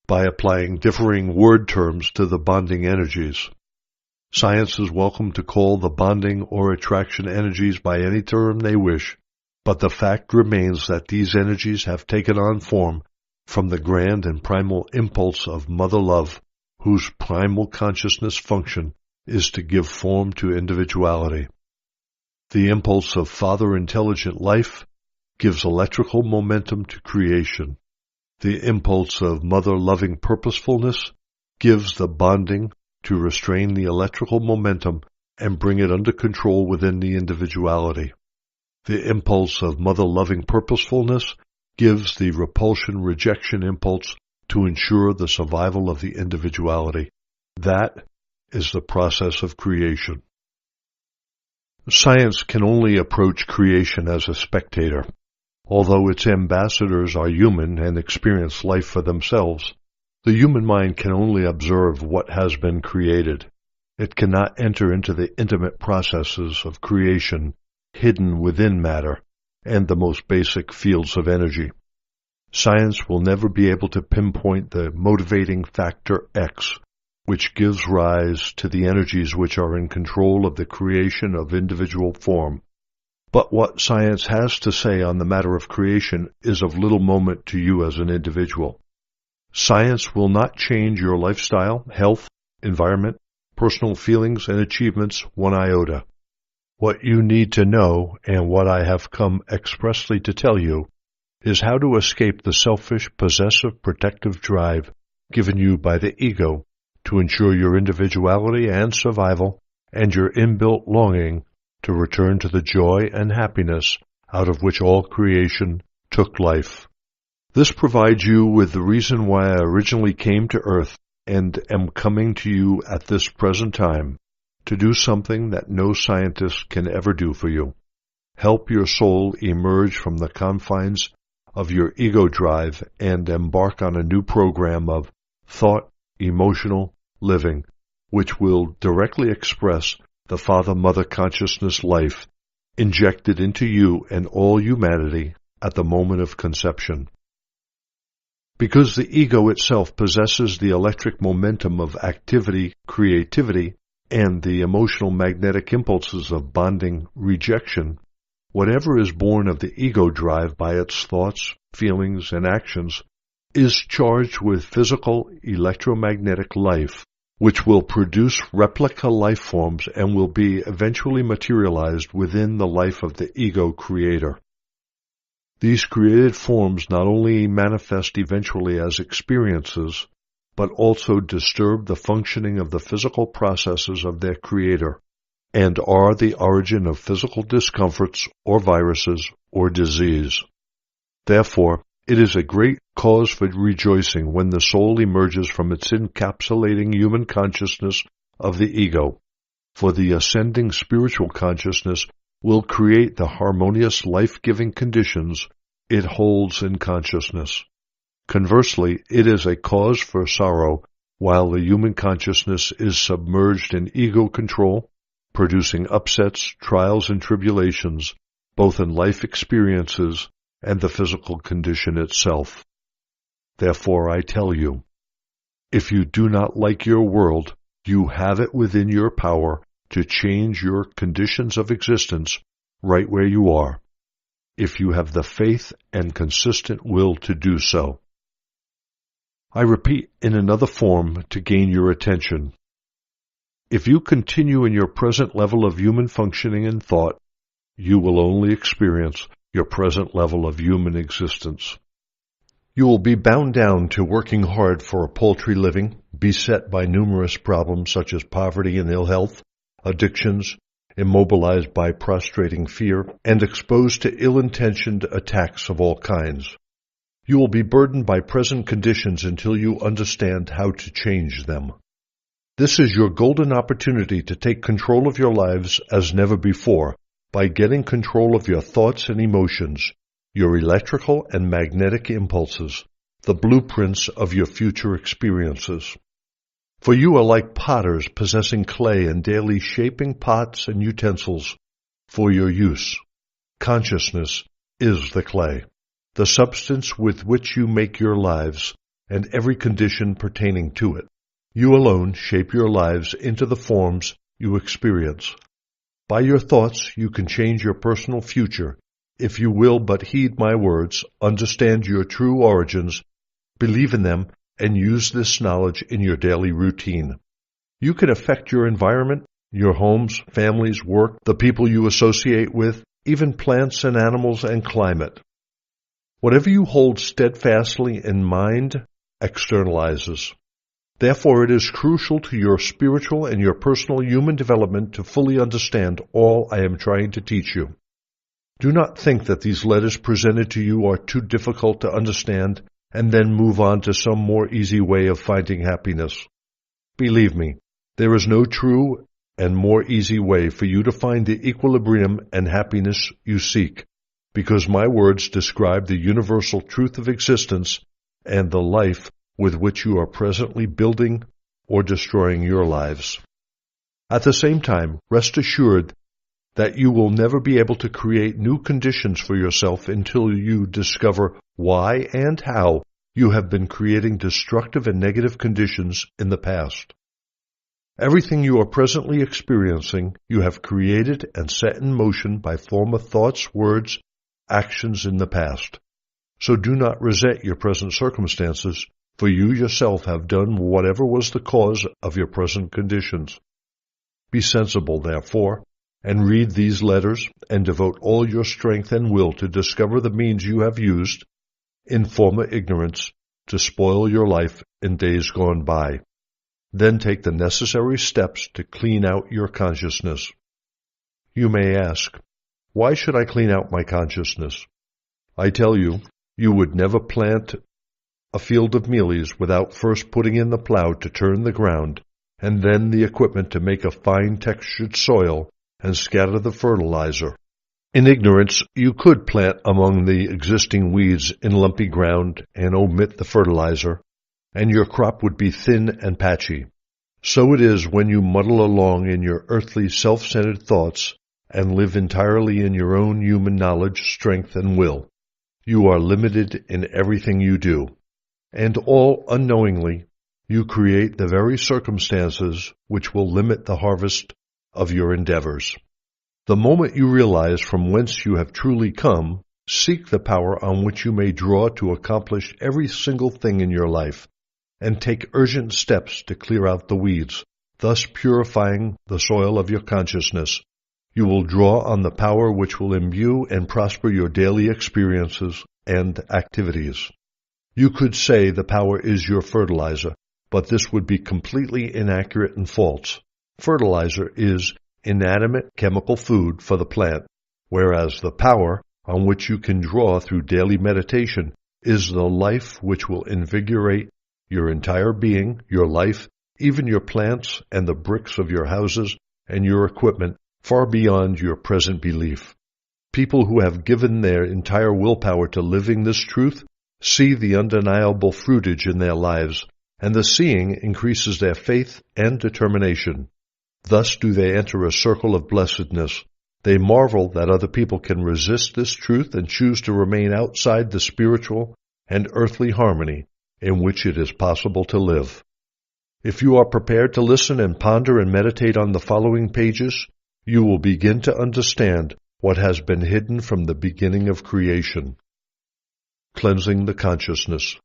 by applying differing word terms to the bonding energies. Science is welcome to call the bonding or attraction energies by any term they wish, but the fact remains that these energies have taken on form from the grand and primal impulse of mother love, whose primal consciousness function is to give form to individuality. The impulse of father intelligent life gives electrical momentum to creation. The impulse of mother loving purposefulness gives the bonding to restrain the electrical momentum and bring it under control within the individuality. The impulse of mother loving purposefulness gives the repulsion-rejection impulse to ensure the survival of the individuality. That is the process of creation. Science can only approach creation as a spectator. Although its ambassadors are human and experience life for themselves, the human mind can only observe what has been created. It cannot enter into the intimate processes of creation hidden within matter and the most basic fields of energy. Science will never be able to pinpoint the motivating factor X, which gives rise to the energies which are in control of the creation of individual form. But what science has to say on the matter of creation is of little moment to you as an individual. Science will not change your lifestyle, health, environment, personal feelings, and achievements one iota. What you need to know, and what I have come expressly to tell you, is how to escape the selfish, possessive, protective drive given you by the ego to ensure your individuality and survival, and your inbuilt longing to return to the joy and happiness out of which all creation took life. This provides you with the reason why I originally came to earth and am coming to you at this present time, to do something that no scientist can ever do for you. Help your soul emerge from the confines of your ego drive and embark on a new program of thought, emotional living, which will directly express the Father-Mother consciousness life injected into you and all humanity at the moment of conception. Because the ego itself possesses the electric momentum of activity, creativity, and the emotional magnetic impulses of bonding rejection, whatever is born of the ego drive by its thoughts, feelings, and actions is charged with physical electromagnetic life, which will produce replica life forms and will be eventually materialized within the life of the ego creator. These created forms not only manifest eventually as experiences, but also disturb the functioning of the physical processes of their creator, and are the origin of physical discomforts or viruses or disease. Therefore, it is a great cause for rejoicing when the soul emerges from its encapsulating human consciousness of the ego, for the ascending spiritual consciousness will create the harmonious life-giving conditions it holds in consciousness. Conversely, it is a cause for sorrow while the human consciousness is submerged in ego control, producing upsets, trials, and tribulations, both in life experiences and the physical condition itself. Therefore, I tell you, if you do not like your world, you have it within your power to change your conditions of existence right where you are, if you have the faith and consistent will to do so. I repeat in another form to gain your attention. If you continue in your present level of human functioning and thought, you will only experience your present level of human existence. You will be bound down to working hard for a paltry living, beset by numerous problems such as poverty and ill health, addictions, immobilized by prostrating fear, and exposed to ill-intentioned attacks of all kinds. You will be burdened by present conditions until you understand how to change them. This is your golden opportunity to take control of your lives as never before by getting control of your thoughts and emotions, your electrical and magnetic impulses, the blueprints of your future experiences. For you are like potters possessing clay and daily shaping pots and utensils for your use. Consciousness is the clay, the substance with which you make your lives and every condition pertaining to it. You alone shape your lives into the forms you experience. By your thoughts, you can change your personal future if you will but heed my words, understand your true origins, believe in them, and use this knowledge in your daily routine. You can affect your environment, your homes, families, work, the people you associate with, even plants and animals and climate. Whatever you hold steadfastly in mind externalizes. Therefore, it is crucial to your spiritual and your personal human development to fully understand all I am trying to teach you. Do not think that these letters presented to you are too difficult to understand and then move on to some more easy way of finding happiness. Believe me, there is no true and more easy way for you to find the equilibrium and happiness you seek, because my words describe the universal truth of existence and the life with which you are presently building or destroying your lives. At the same time, rest assured that you will never be able to create new conditions for yourself until you discover why and how you have been creating destructive and negative conditions in the past. Everything you are presently experiencing, you have created and set in motion by former thoughts, words, actions in the past. So do not resent your present circumstances, for you yourself have done whatever was the cause of your present conditions. Be sensible, therefore, and read these letters, and devote all your strength and will to discover the means you have used, in former ignorance, to spoil your life in days gone by. Then take the necessary steps to clean out your consciousness. You may ask, why should I clean out my consciousness? I tell you, you would never plant a field of mealies without first putting in the plow to turn the ground, and then the equipment to make a fine-textured soil and scatter the fertilizer. In ignorance, you could plant among the existing weeds in lumpy ground and omit the fertilizer, and your crop would be thin and patchy. So it is when you muddle along in your earthly, self-centered thoughts and live entirely in your own human knowledge, strength, and will. You are limited in everything you do, and all unknowingly, you create the very circumstances which will limit the harvest of your endeavors. The moment you realize from whence you have truly come, seek the power on which you may draw to accomplish every single thing in your life, and take urgent steps to clear out the weeds, thus purifying the soil of your consciousness. You will draw on the power which will imbue and prosper your daily experiences and activities. You could say the power is your fertilizer, but this would be completely inaccurate and false. Fertilizer is inanimate chemical food for the plant, whereas the power on which you can draw through daily meditation is the life which will invigorate your entire being, your life, even your plants and the bricks of your houses and your equipment far beyond your present belief. People who have given their entire willpower to living this truth see the undeniable fruitage in their lives, and the seeing increases their faith and determination. Thus do they enter a circle of blessedness. They marvel that other people can resist this truth and choose to remain outside the spiritual and earthly harmony in which it is possible to live. If you are prepared to listen and ponder and meditate on the following pages, you will begin to understand what has been hidden from the beginning of creation. Cleansing the consciousness.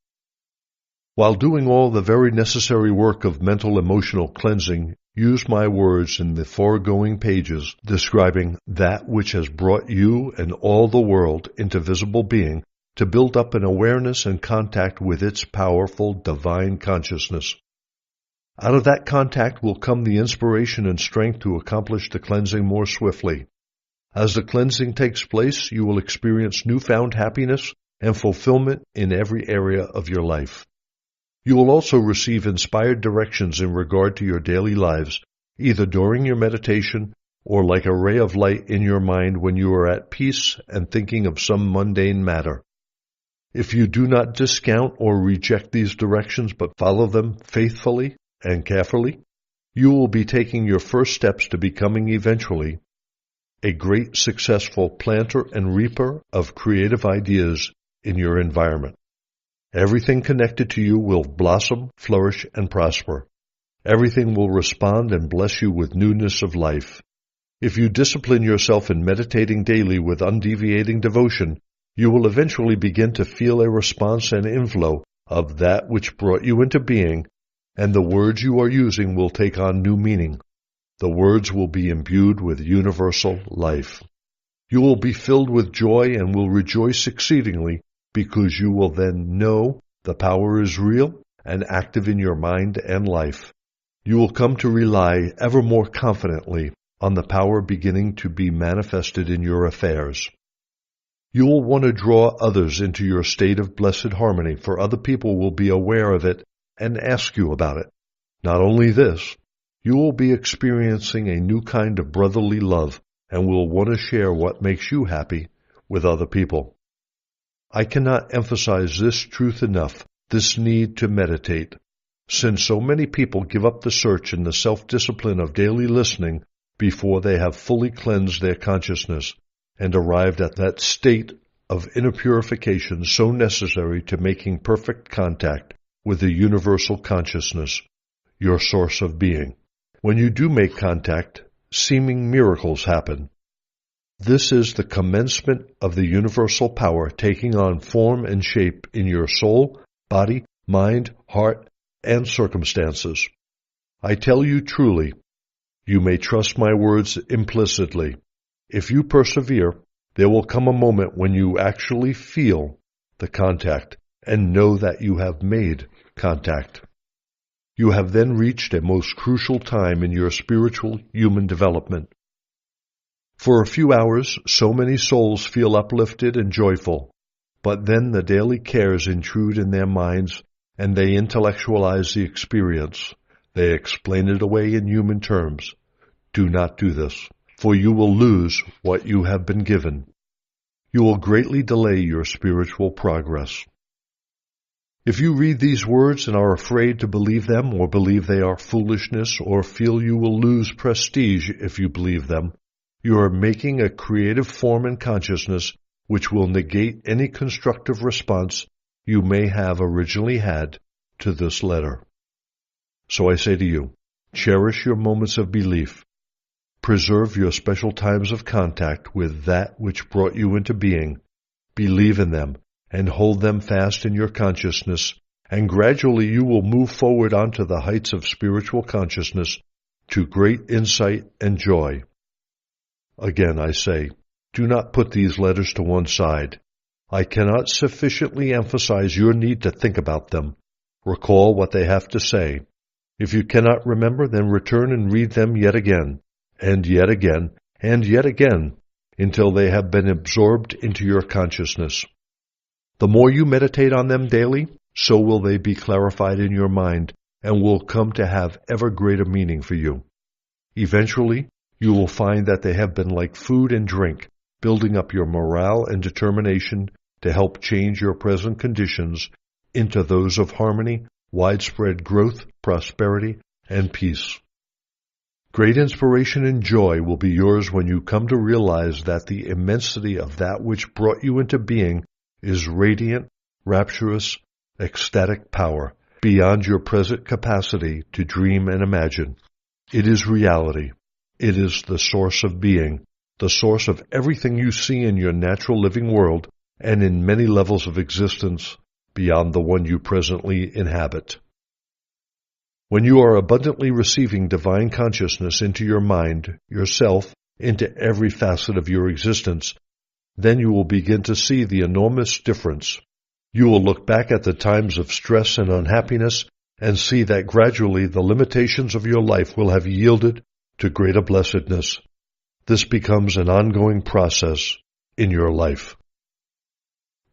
While doing all the very necessary work of mental-emotional cleansing, use my words in the foregoing pages describing that which has brought you and all the world into visible being to build up an awareness and contact with its powerful divine consciousness. Out of that contact will come the inspiration and strength to accomplish the cleansing more swiftly. As the cleansing takes place, you will experience newfound happiness and fulfillment in every area of your life. You will also receive inspired directions in regard to your daily lives, either during your meditation or like a ray of light in your mind when you are at peace and thinking of some mundane matter. If you do not discount or reject these directions but follow them faithfully and carefully, you will be taking your first steps to becoming eventually a great successful planter and reaper of creative ideas in your environment. Everything connected to you will blossom, flourish, and prosper. Everything will respond and bless you with newness of life. If you discipline yourself in meditating daily with undeviating devotion, you will eventually begin to feel a response and inflow of that which brought you into being, and the words you are using will take on new meaning. The words will be imbued with universal life. You will be filled with joy and will rejoice exceedingly, because you will then know the power is real and active in your mind and life. You will come to rely ever more confidently on the power beginning to be manifested in your affairs. You will want to draw others into your state of blessed harmony, for other people will be aware of it and ask you about it. Not only this, you will be experiencing a new kind of brotherly love and will want to share what makes you happy with other people. I cannot emphasize this truth enough, this need to meditate. Since so many people give up the search and the self-discipline of daily listening before they have fully cleansed their consciousness and arrived at that state of inner purification so necessary to making perfect contact with the universal consciousness, your source of being. When you do make contact, seeming miracles happen. This is the commencement of the universal power taking on form and shape in your soul, body, mind, heart, and circumstances. I tell you truly, you may trust my words implicitly. If you persevere, there will come a moment when you actually feel the contact and know that you have made contact. You have then reached a most crucial time in your spiritual human development. For a few hours, so many souls feel uplifted and joyful, but then the daily cares intrude in their minds and they intellectualize the experience. They explain it away in human terms. Do not do this, for you will lose what you have been given. You will greatly delay your spiritual progress. If you read these words and are afraid to believe them, or believe they are foolishness, or feel you will lose prestige if you believe them, you are making a creative form in consciousness which will negate any constructive response you may have originally had to this letter. So I say to you, cherish your moments of belief. Preserve your special times of contact with that which brought you into being. Believe in them and hold them fast in your consciousness, and gradually you will move forward onto the heights of spiritual consciousness to great insight and joy. Again, I say, do not put these letters to one side. I cannot sufficiently emphasize your need to think about them. Recall what they have to say. If you cannot remember, then return and read them yet again, and yet again, and yet again, until they have been absorbed into your consciousness. The more you meditate on them daily, so will they be clarified in your mind and will come to have ever greater meaning for you. Eventually, you will find that they have been like food and drink, building up your morale and determination to help change your present conditions into those of harmony, widespread growth, prosperity, and peace. Great inspiration and joy will be yours when you come to realize that the immensity of that which brought you into being is radiant, rapturous, ecstatic power, beyond your present capacity to dream and imagine. It is reality. It is the source of being, the source of everything you see in your natural living world and in many levels of existence beyond the one you presently inhabit. When you are abundantly receiving divine consciousness into your mind, yourself, into every facet of your existence, then you will begin to see the enormous difference. You will look back at the times of stress and unhappiness and see that gradually the limitations of your life will have yielded to greater blessedness. This becomes an ongoing process in your life.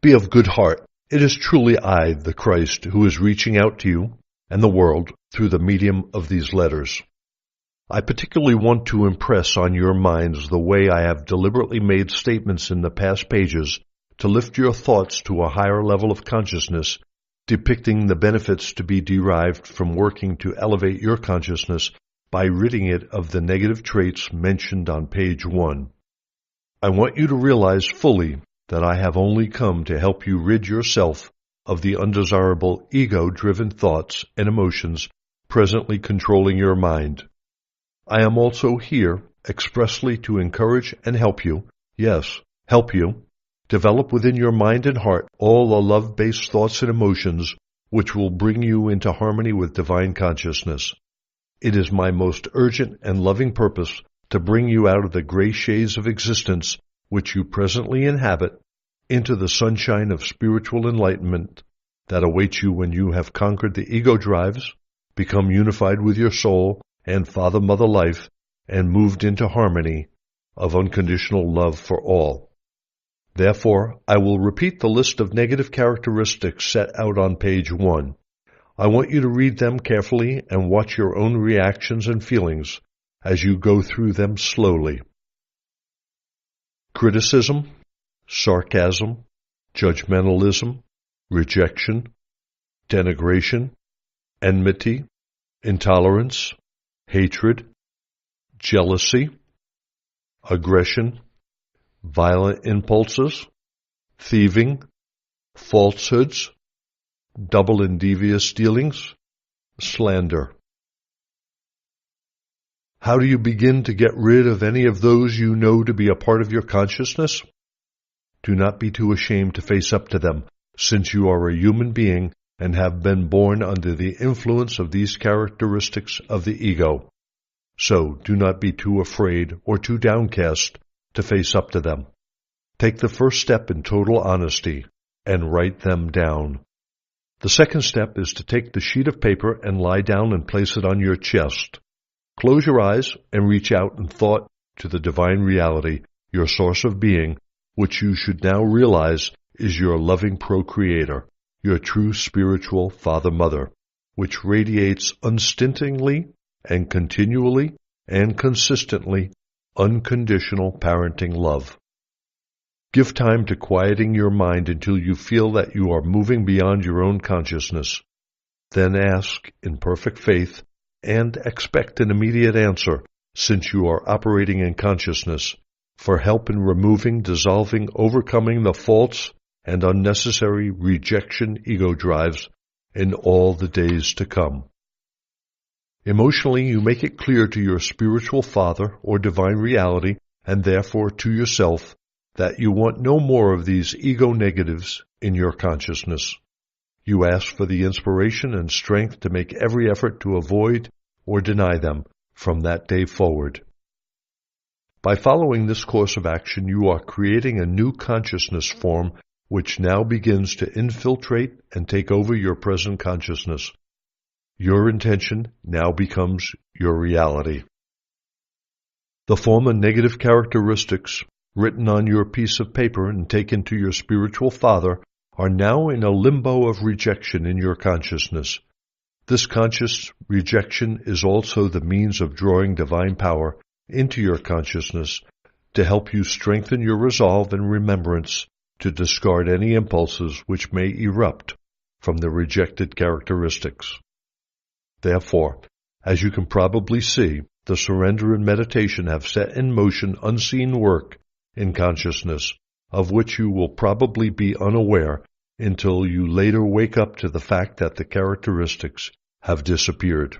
Be of good heart. It is truly I, the Christ, who is reaching out to you and the world through the medium of these letters. I particularly want to impress on your minds the way I have deliberately made statements in the past pages to lift your thoughts to a higher level of consciousness, depicting the benefits to be derived from working to elevate your consciousness by ridding it of the negative traits mentioned on page 1. I want you to realize fully that I have only come to help you rid yourself of the undesirable ego-driven thoughts and emotions presently controlling your mind. I am also here expressly to encourage and help you, yes, help you, develop within your mind and heart all the love-based thoughts and emotions which will bring you into harmony with divine consciousness. It is my most urgent and loving purpose to bring you out of the gray shades of existence which you presently inhabit into the sunshine of spiritual enlightenment that awaits you when you have conquered the ego drives, become unified with your soul and Father-Mother life, and moved into harmony of unconditional love for all. Therefore, I will repeat the list of negative characteristics set out on page 1. I want you to read them carefully and watch your own reactions and feelings as you go through them slowly. Criticism, sarcasm, judgmentalism, rejection, denigration, enmity, intolerance, hatred, jealousy, aggression, violent impulses, thieving, falsehoods, double and devious dealings, slander. How do you begin to get rid of any of those you know to be a part of your consciousness? Do not be too ashamed to face up to them, since you are a human being and have been born under the influence of these characteristics of the ego. So do not be too afraid or too downcast to face up to them. Take the first step in total honesty and write them down. The second step is to take the sheet of paper and lie down and place it on your chest. Close your eyes and reach out in thought to the divine reality, your source of being, which you should now realize is your loving procreator, your true spiritual Father-Mother, which radiates unstintingly and continually and consistently unconditional parenting love. Give time to quieting your mind until you feel that you are moving beyond your own consciousness. Then ask in perfect faith and expect an immediate answer, since you are operating in consciousness, for help in removing, dissolving, overcoming the false and unnecessary rejection ego drives in all the days to come. Emotionally, you make it clear to your spiritual father or divine reality, and therefore to yourself, that you want no more of these ego negatives in your consciousness. You ask for the inspiration and strength to make every effort to avoid or deny them from that day forward. By following this course of action, you are creating a new consciousness form which now begins to infiltrate and take over your present consciousness. Your intention now becomes your reality. The former negative characteristics written on your piece of paper and taken to your spiritual father are now in a limbo of rejection in your consciousness. This conscious rejection is also the means of drawing divine power into your consciousness to help you strengthen your resolve and remembrance to discard any impulses which may erupt from the rejected characteristics. Therefore, as you can probably see, the surrender and meditation have set in motion unseen work in consciousness, of which you will probably be unaware until you later wake up to the fact that the characteristics have disappeared.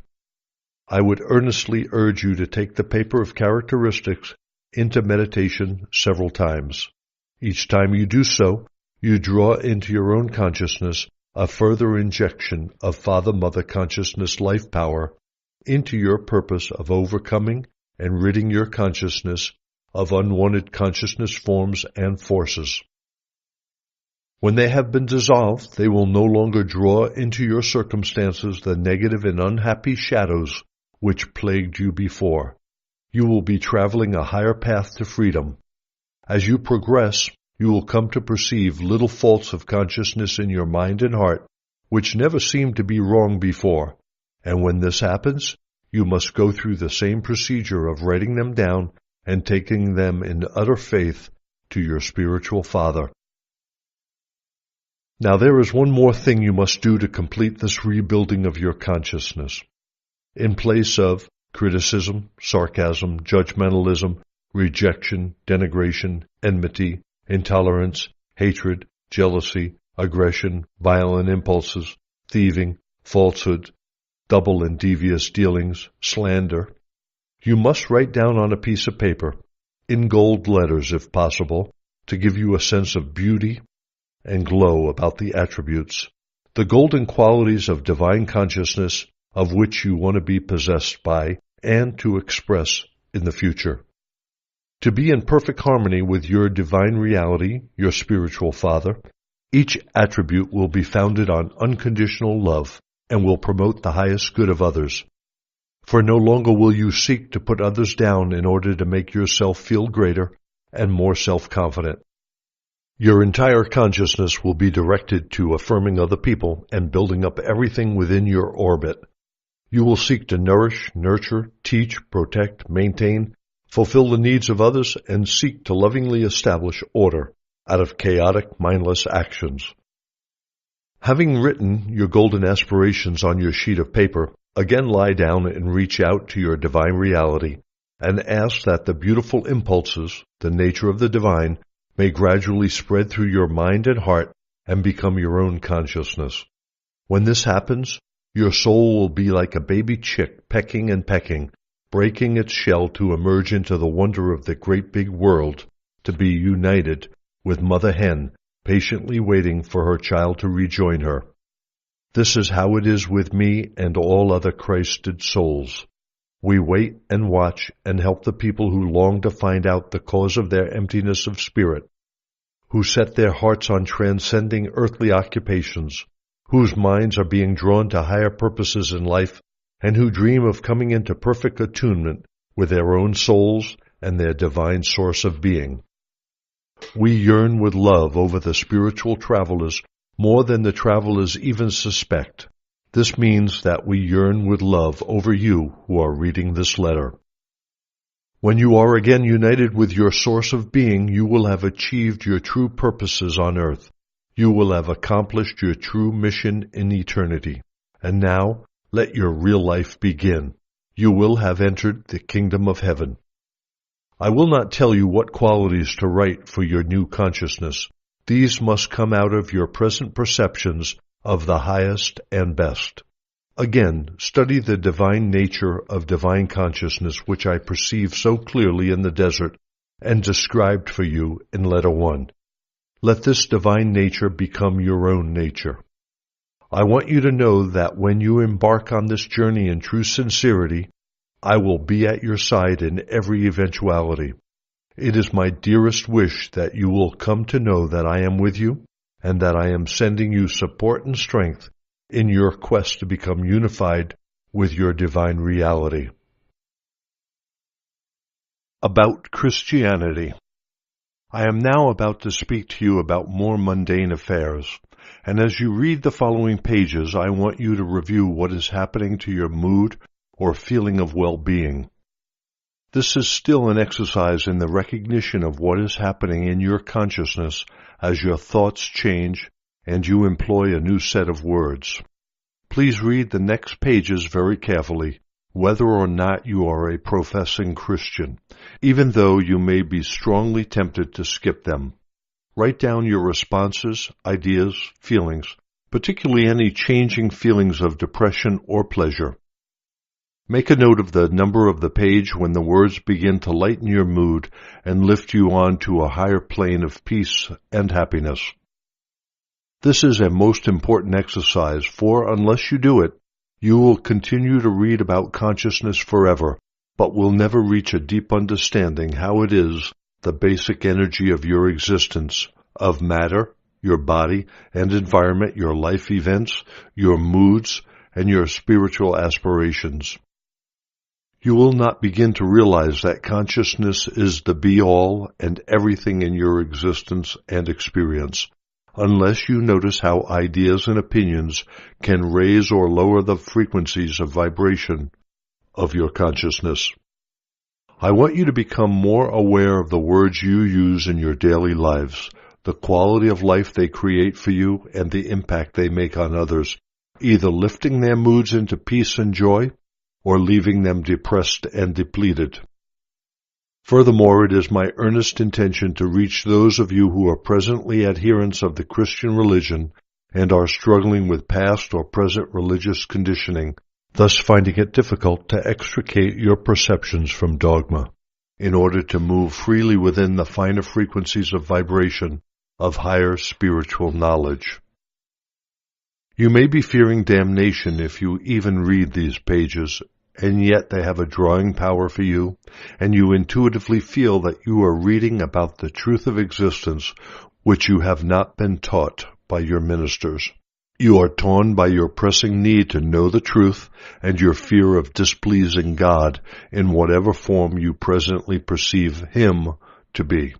I would earnestly urge you to take the paper of characteristics into meditation several times. Each time you do so, you draw into your own consciousness a further injection of Father-Mother consciousness life power into your purpose of overcoming and ridding your consciousness of unwanted consciousness forms and forces. When they have been dissolved, they will no longer draw into your circumstances the negative and unhappy shadows which plagued you before. You will be traveling a higher path to freedom. As you progress, you will come to perceive little faults of consciousness in your mind and heart which never seemed to be wrong before, and when this happens, you must go through the same procedure of writing them down and taking them in utter faith to your spiritual father. Now there is one more thing you must do to complete this rebuilding of your consciousness. In place of criticism, sarcasm, judgmentalism, rejection, denigration, enmity, intolerance, hatred, jealousy, aggression, violent impulses, thieving, falsehood, double and devious dealings, slander, you must write down on a piece of paper, in gold letters if possible, to give you a sense of beauty and glow about the attributes, the golden qualities of divine consciousness of which you want to be possessed by and to express in the future. To be in perfect harmony with your divine reality, your spiritual father, each attribute will be founded on unconditional love and will promote the highest good of others. For no longer will you seek to put others down in order to make yourself feel greater and more self-confident. Your entire consciousness will be directed to affirming other people and building up everything within your orbit. You will seek to nourish, nurture, teach, protect, maintain, fulfill the needs of others, and seek to lovingly establish order out of chaotic, mindless actions. Having written your golden aspirations on your sheet of paper, again lie down and reach out to your divine reality and ask that the beautiful impulses, the nature of the divine, may gradually spread through your mind and heart and become your own consciousness. When this happens, your soul will be like a baby chick pecking and pecking, breaking its shell to emerge into the wonder of the great big world, to be united with Mother Hen, patiently waiting for her child to rejoin her. This is how it is with me and all other Christed souls. We wait and watch and help the people who long to find out the cause of their emptiness of spirit, who set their hearts on transcending earthly occupations, whose minds are being drawn to higher purposes in life, and who dream of coming into perfect attunement with their own souls and their divine source of being. We yearn with love over the spiritual travelers more than the travelers even suspect. This means that we yearn with love over you who are reading this letter. When you are again united with your source of being, you will have achieved your true purposes on earth. You will have accomplished your true mission in eternity. And now, let your real life begin. You will have entered the kingdom of heaven. I will not tell you what qualities to write for your new consciousness. These must come out of your present perceptions of the highest and best. Again, study the divine nature of divine consciousness which I perceive so clearly in the desert and described for you in letter 1. Let this divine nature become your own nature. I want you to know that when you embark on this journey in true sincerity, I will be at your side in every eventuality. It is my dearest wish that you will come to know that I am with you and that I am sending you support and strength in your quest to become unified with your divine reality. About Christianity. I am now about to speak to you about more mundane affairs, and as you read the following pages, I want you to review what is happening to your mood or feeling of well-being. This is still an exercise in the recognition of what is happening in your consciousness as your thoughts change and you employ a new set of words. Please read the next pages very carefully, whether or not you are a professing Christian, even though you may be strongly tempted to skip them. Write down your responses, ideas, feelings, particularly any changing feelings of depression or pleasure. Make a note of the number of the page when the words begin to lighten your mood and lift you on to a higher plane of peace and happiness. This is a most important exercise, for unless you do it, you will continue to read about consciousness forever, but will never reach a deep understanding how it is the basic energy of your existence, of matter, your body and environment, your life events, your moods, and your spiritual aspirations. You will not begin to realize that consciousness is the be-all and everything in your existence and experience, unless you notice how ideas and opinions can raise or lower the frequencies of vibration of your consciousness. I want you to become more aware of the words you use in your daily lives, the quality of life they create for you, and the impact they make on others, either lifting their moods into peace and joy, or leaving them depressed and depleted. Furthermore, it is my earnest intention to reach those of you who are presently adherents of the Christian religion and are struggling with past or present religious conditioning, thus finding it difficult to extricate your perceptions from dogma, in order to move freely within the finer frequencies of vibration of higher spiritual knowledge. You may be fearing damnation if you even read these pages, and yet they have a drawing power for you, and you intuitively feel that you are reading about the truth of existence which you have not been taught by your ministers. You are torn by your pressing need to know the truth and your fear of displeasing God in whatever form you presently perceive Him to be.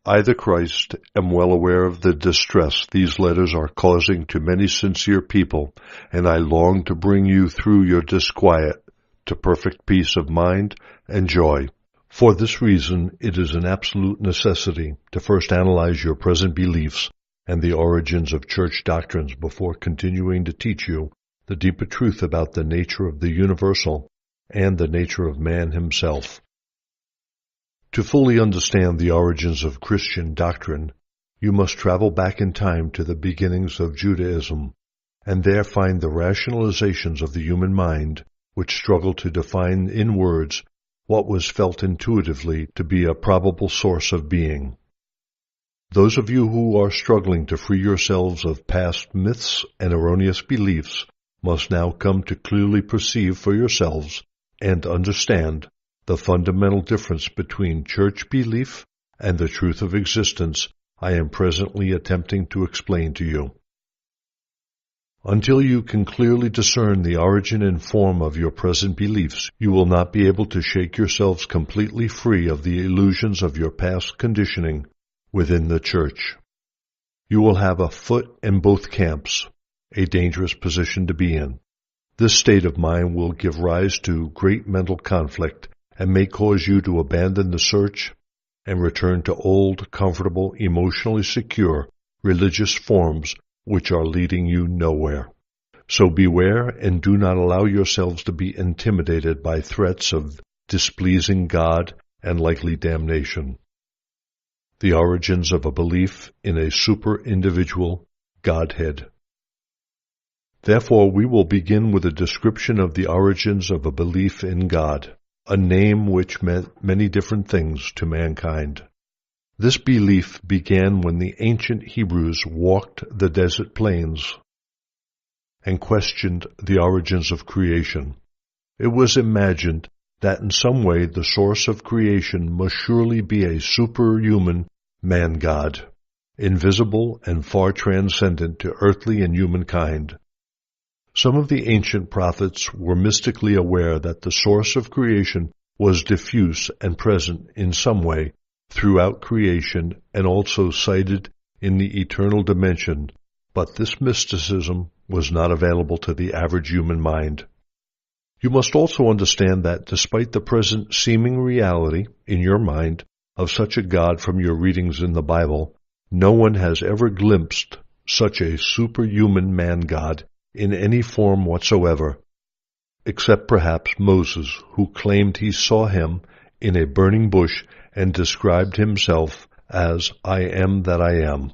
I, the Christ, am well aware of the distress these letters are causing to many sincere people, and I long to bring you through your disquiet to perfect peace of mind and joy. For this reason, it is an absolute necessity to first analyze your present beliefs and the origins of church doctrines before continuing to teach you the deeper truth about the nature of the universal and the nature of man himself. To fully understand the origins of Christian doctrine, you must travel back in time to the beginnings of Judaism, and there find the rationalizations of the human mind which struggle to define in words what was felt intuitively to be a probable source of being. Those of you who are struggling to free yourselves of past myths and erroneous beliefs must now come to clearly perceive for yourselves and understand the fundamental difference between church belief and the truth of existence I am presently attempting to explain to you. Until you can clearly discern the origin and form of your present beliefs, you will not be able to shake yourselves completely free of the illusions of your past conditioning within the church. You will have a foot in both camps, a dangerous position to be in. This state of mind will give rise to great mental conflict and may cause you to abandon the search and return to old, comfortable, emotionally secure religious forms which are leading you nowhere. So beware and do not allow yourselves to be intimidated by threats of displeasing God and likely damnation. The origins of a belief in a super-individual Godhead. Therefore, we will begin with a description of the origins of a belief in God, a name which meant many different things to mankind. This belief began when the ancient Hebrews walked the desert plains and questioned the origins of creation. It was imagined that in some way the source of creation must surely be a superhuman man-god, invisible and far transcendent to earthly and humankind. Some of the ancient prophets were mystically aware that the source of creation was diffuse and present in some way throughout creation and also sighted in the eternal dimension, but this mysticism was not available to the average human mind. You must also understand that despite the present seeming reality in your mind of such a God from your readings in the Bible, no one has ever glimpsed such a superhuman man-God in any form whatsoever, except perhaps Moses, who claimed he saw him in a burning bush and described himself as I am that I am.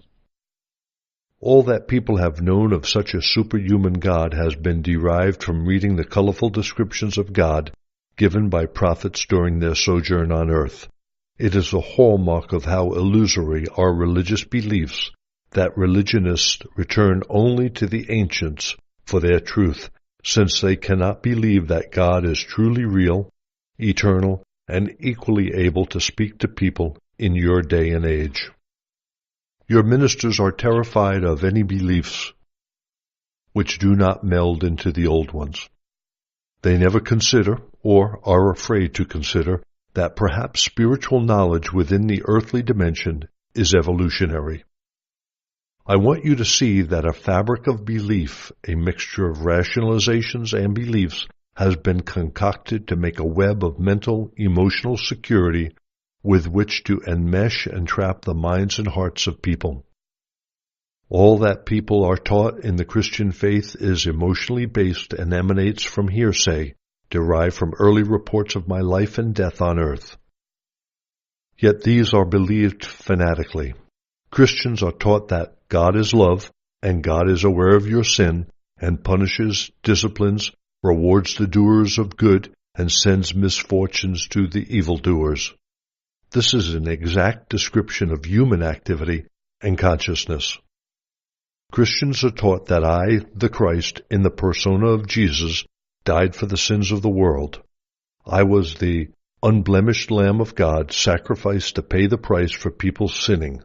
All that people have known of such a superhuman God has been derived from reading the colorful descriptions of God given by prophets during their sojourn on earth. It is a hallmark of how illusory are religious beliefs that religionists return only to the ancients for their truth, since they cannot believe that God is truly real, eternal, and equally able to speak to people in your day and age. Your ministers are terrified of any beliefs which do not meld into the old ones. They never consider, or are afraid to consider, that perhaps spiritual knowledge within the earthly dimension is evolutionary. I want you to see that a fabric of belief, a mixture of rationalizations and beliefs, has been concocted to make a web of mental, emotional security with which to enmesh and trap the minds and hearts of people. All that people are taught in the Christian faith is emotionally based and emanates from hearsay, derived from early reports of my life and death on earth. Yet these are believed fanatically. Christians are taught that God is love, and God is aware of your sin, and punishes, disciplines, rewards the doers of good, and sends misfortunes to the evildoers. This is an exact description of human activity and consciousness. Christians are taught that I, the Christ, in the persona of Jesus, died for the sins of the world. I was the unblemished Lamb of God, sacrificed to pay the price for people's sinning.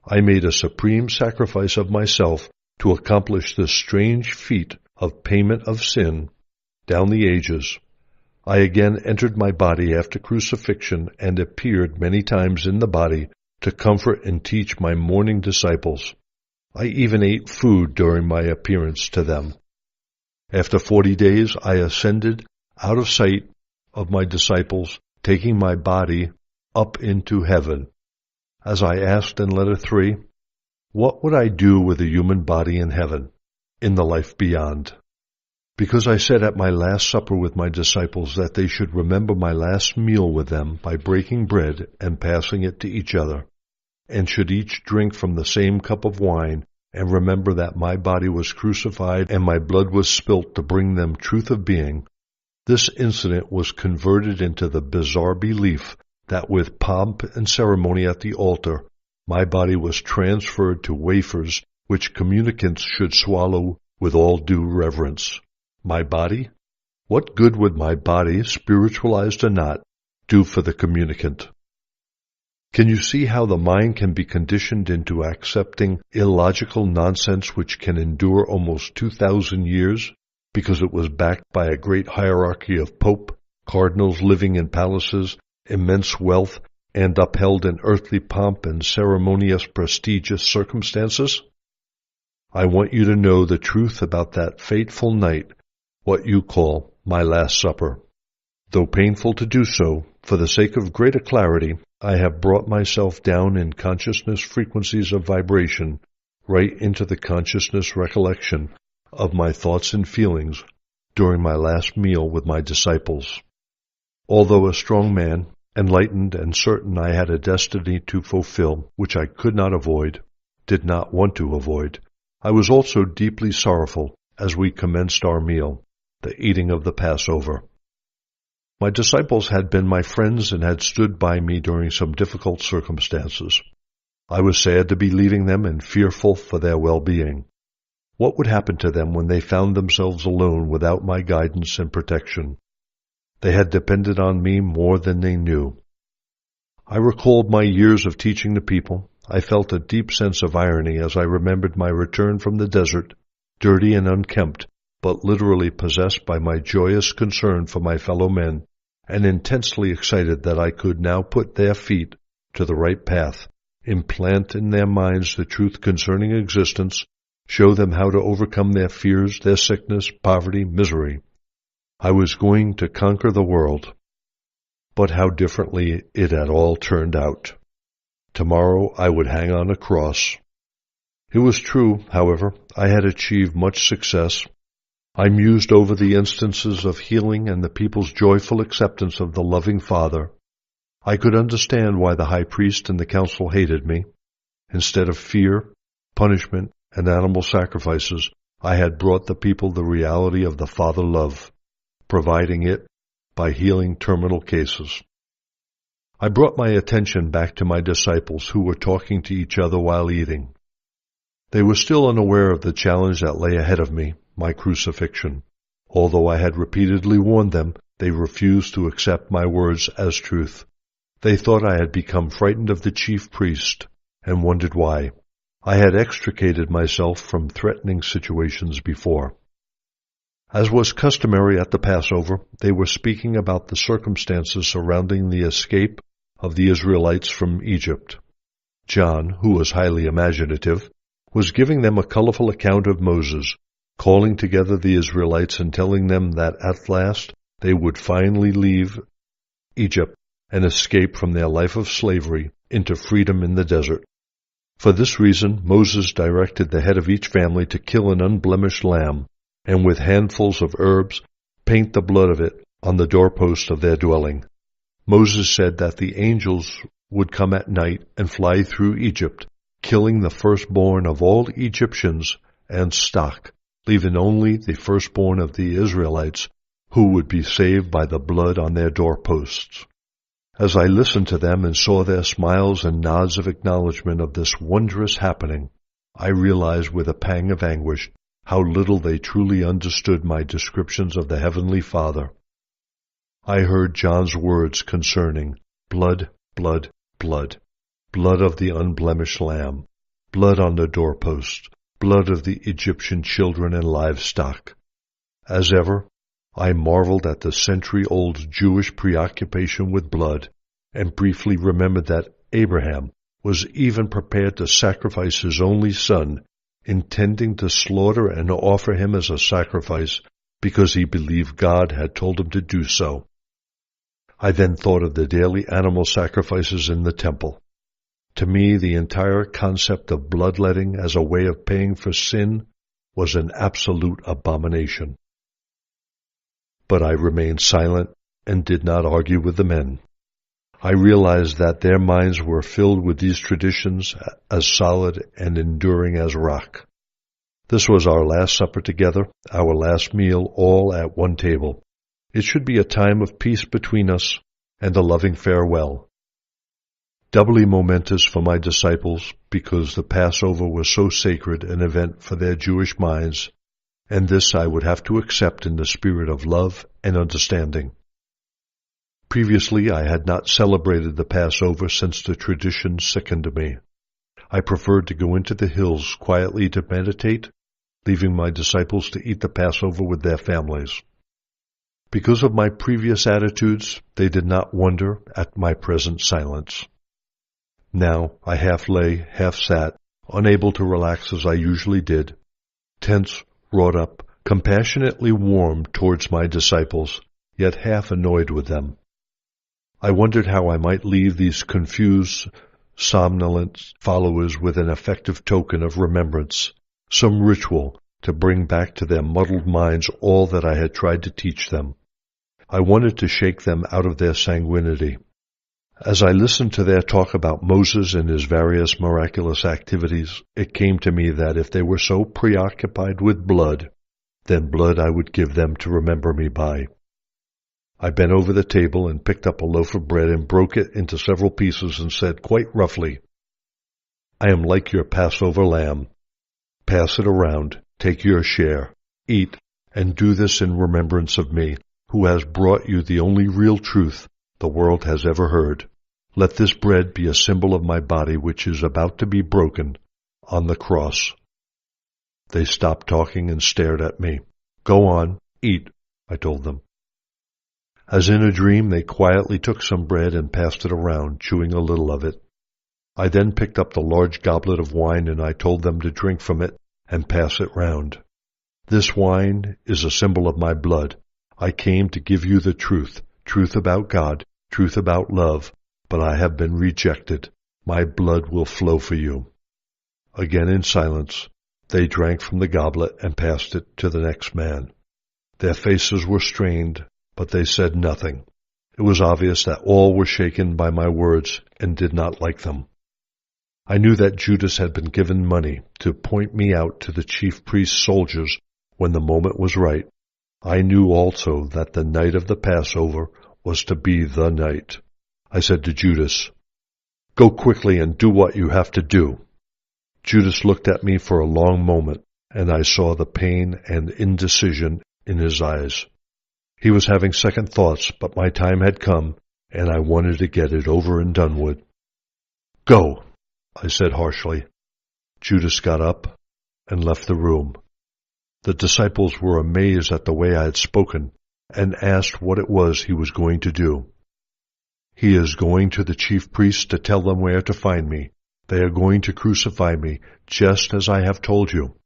I made a supreme sacrifice of myself to accomplish this strange feat of payment of sin down the ages. I again entered my body after crucifixion and appeared many times in the body to comfort and teach my mourning disciples. I even ate food during my appearance to them. After 40 days, I ascended out of sight of my disciples, taking my body up into heaven. As I asked in letter 3, what would I do with a human body in heaven, in the life beyond? Because I said at my last supper with my disciples that they should remember my last meal with them by breaking bread and passing it to each other, and should each drink from the same cup of wine, and remember that my body was crucified and my blood was spilt to bring them truth of being. This incident was converted into the bizarre belief that with pomp and ceremony at the altar, my body was transferred to wafers which communicants should swallow with all due reverence. My body? What good would my body, spiritualized or not, do for the communicant? Can you see how the mind can be conditioned into accepting illogical nonsense which can endure almost 2,000 years because it was backed by a great hierarchy of pope, cardinals living in palaces, immense wealth, and upheld in earthly pomp and ceremonious prestigious circumstances? I want you to know the truth about that fateful night, what you call my Last Supper. Though painful to do so, for the sake of greater clarity, I have brought myself down in consciousness frequencies of vibration right into the consciousness recollection of my thoughts and feelings during my last meal with my disciples. Although a strong man, enlightened and certain I had a destiny to fulfill which I could not avoid, did not want to avoid, I was also deeply sorrowful as we commenced our meal, the eating of the Passover. My disciples had been my friends and had stood by me during some difficult circumstances. I was sad to be leaving them and fearful for their well-being. What would happen to them when they found themselves alone without my guidance and protection? They had depended on me more than they knew. I recalled my years of teaching the people. I felt a deep sense of irony as I remembered my return from the desert, dirty and unkempt, but literally possessed by my joyous concern for my fellow men, and intensely excited that I could now put their feet to the right path, implant in their minds the truth concerning existence, show them how to overcome their fears, their sickness, poverty, misery. I was going to conquer the world. But how differently it had all turned out. Tomorrow I would hang on a cross. It was true, however, I had achieved much success. I mused over the instances of healing and the people's joyful acceptance of the loving Father. I could understand why the high priest and the council hated me. Instead of fear, punishment, and animal sacrifices, I had brought the people the reality of the Father love, providing it by healing terminal cases. I brought my attention back to my disciples who were talking to each other while eating. They were still unaware of the challenge that lay ahead of me, my crucifixion. Although I had repeatedly warned them, they refused to accept my words as truth. They thought I had become frightened of the chief priest and wondered why. I had extricated myself from threatening situations before. As was customary at the Passover, they were speaking about the circumstances surrounding the escape of the Israelites from Egypt. John, who was highly imaginative, was giving them a colorful account of Moses, calling together the Israelites and telling them that at last they would finally leave Egypt and escape from their life of slavery into freedom in the desert. For this reason, Moses directed the head of each family to kill an unblemished lamb, and with handfuls of herbs paint the blood of it on the doorpost of their dwelling. Moses said that the angels would come at night and fly through Egypt, killing the firstborn of all Egyptians and stock, leaving only the firstborn of the Israelites, who would be saved by the blood on their doorposts. As I listened to them and saw their smiles and nods of acknowledgement of this wondrous happening, I realized with a pang of anguish how little they truly understood my descriptions of the Heavenly Father. I heard John's words concerning blood, blood, blood, blood of the unblemished lamb, blood on the doorpost, blood of the Egyptian children and livestock. As ever, I marveled at the century-old Jewish preoccupation with blood, and briefly remembered that Abraham was even prepared to sacrifice his only son, intending to slaughter and offer him as a sacrifice because he believed God had told him to do so. I then thought of the daily animal sacrifices in the temple. To me, the entire concept of bloodletting as a way of paying for sin was an absolute abomination. But I remained silent and did not argue with the men. I realized that their minds were filled with these traditions as solid and enduring as rock. This was our last supper together, our last meal, all at one table. It should be a time of peace between us and a loving farewell. Doubly momentous for my disciples because the Passover was so sacred an event for their Jewish minds, and this I would have to accept in the spirit of love and understanding. Previously, I had not celebrated the Passover since the tradition sickened me. I preferred to go into the hills quietly to meditate, leaving my disciples to eat the Passover with their families. Because of my previous attitudes, they did not wonder at my present silence. Now I half lay, half sat, unable to relax as I usually did, tense, wrought up, compassionately warm towards my disciples, yet half annoyed with them. I wondered how I might leave these confused, somnolent followers with an effective token of remembrance, some ritual to bring back to their muddled minds all that I had tried to teach them. I wanted to shake them out of their sanguinity. As I listened to their talk about Moses and his various miraculous activities, it came to me that if they were so preoccupied with blood, then blood I would give them to remember me by. I bent over the table and picked up a loaf of bread and broke it into several pieces and said quite roughly, "I am like your Passover lamb. Pass it around, take your share, eat, and do this in remembrance of me, who has brought you the only real truth the world has ever heard. Let this bread be a symbol of my body which is about to be broken on the cross." They stopped talking and stared at me. "Go on, eat," I told them. As in a dream, they quietly took some bread and passed it around, chewing a little of it. I then picked up the large goblet of wine and I told them to drink from it and pass it round. "This wine is a symbol of my blood. I came to give you the truth, truth about God, truth about love, but I have been rejected. My blood will flow for you." Again in silence, they drank from the goblet and passed it to the next man. Their faces were strained, but they said nothing. It was obvious that all were shaken by my words and did not like them. I knew that Judas had been given money to point me out to the chief priest's soldiers when the moment was right. I knew also that the night of the Passover was to be the night. I said to Judas, "Go quickly and do what you have to do." Judas looked at me for a long moment, and I saw the pain and indecision in his eyes. He was having second thoughts, but my time had come, and I wanted to get it over and done with. "Go," I said harshly. Judas got up and left the room. The disciples were amazed at the way I had spoken and asked what it was he was going to do. "He is going to the chief priests to tell them where to find me. They are going to crucify me, just as I have told you."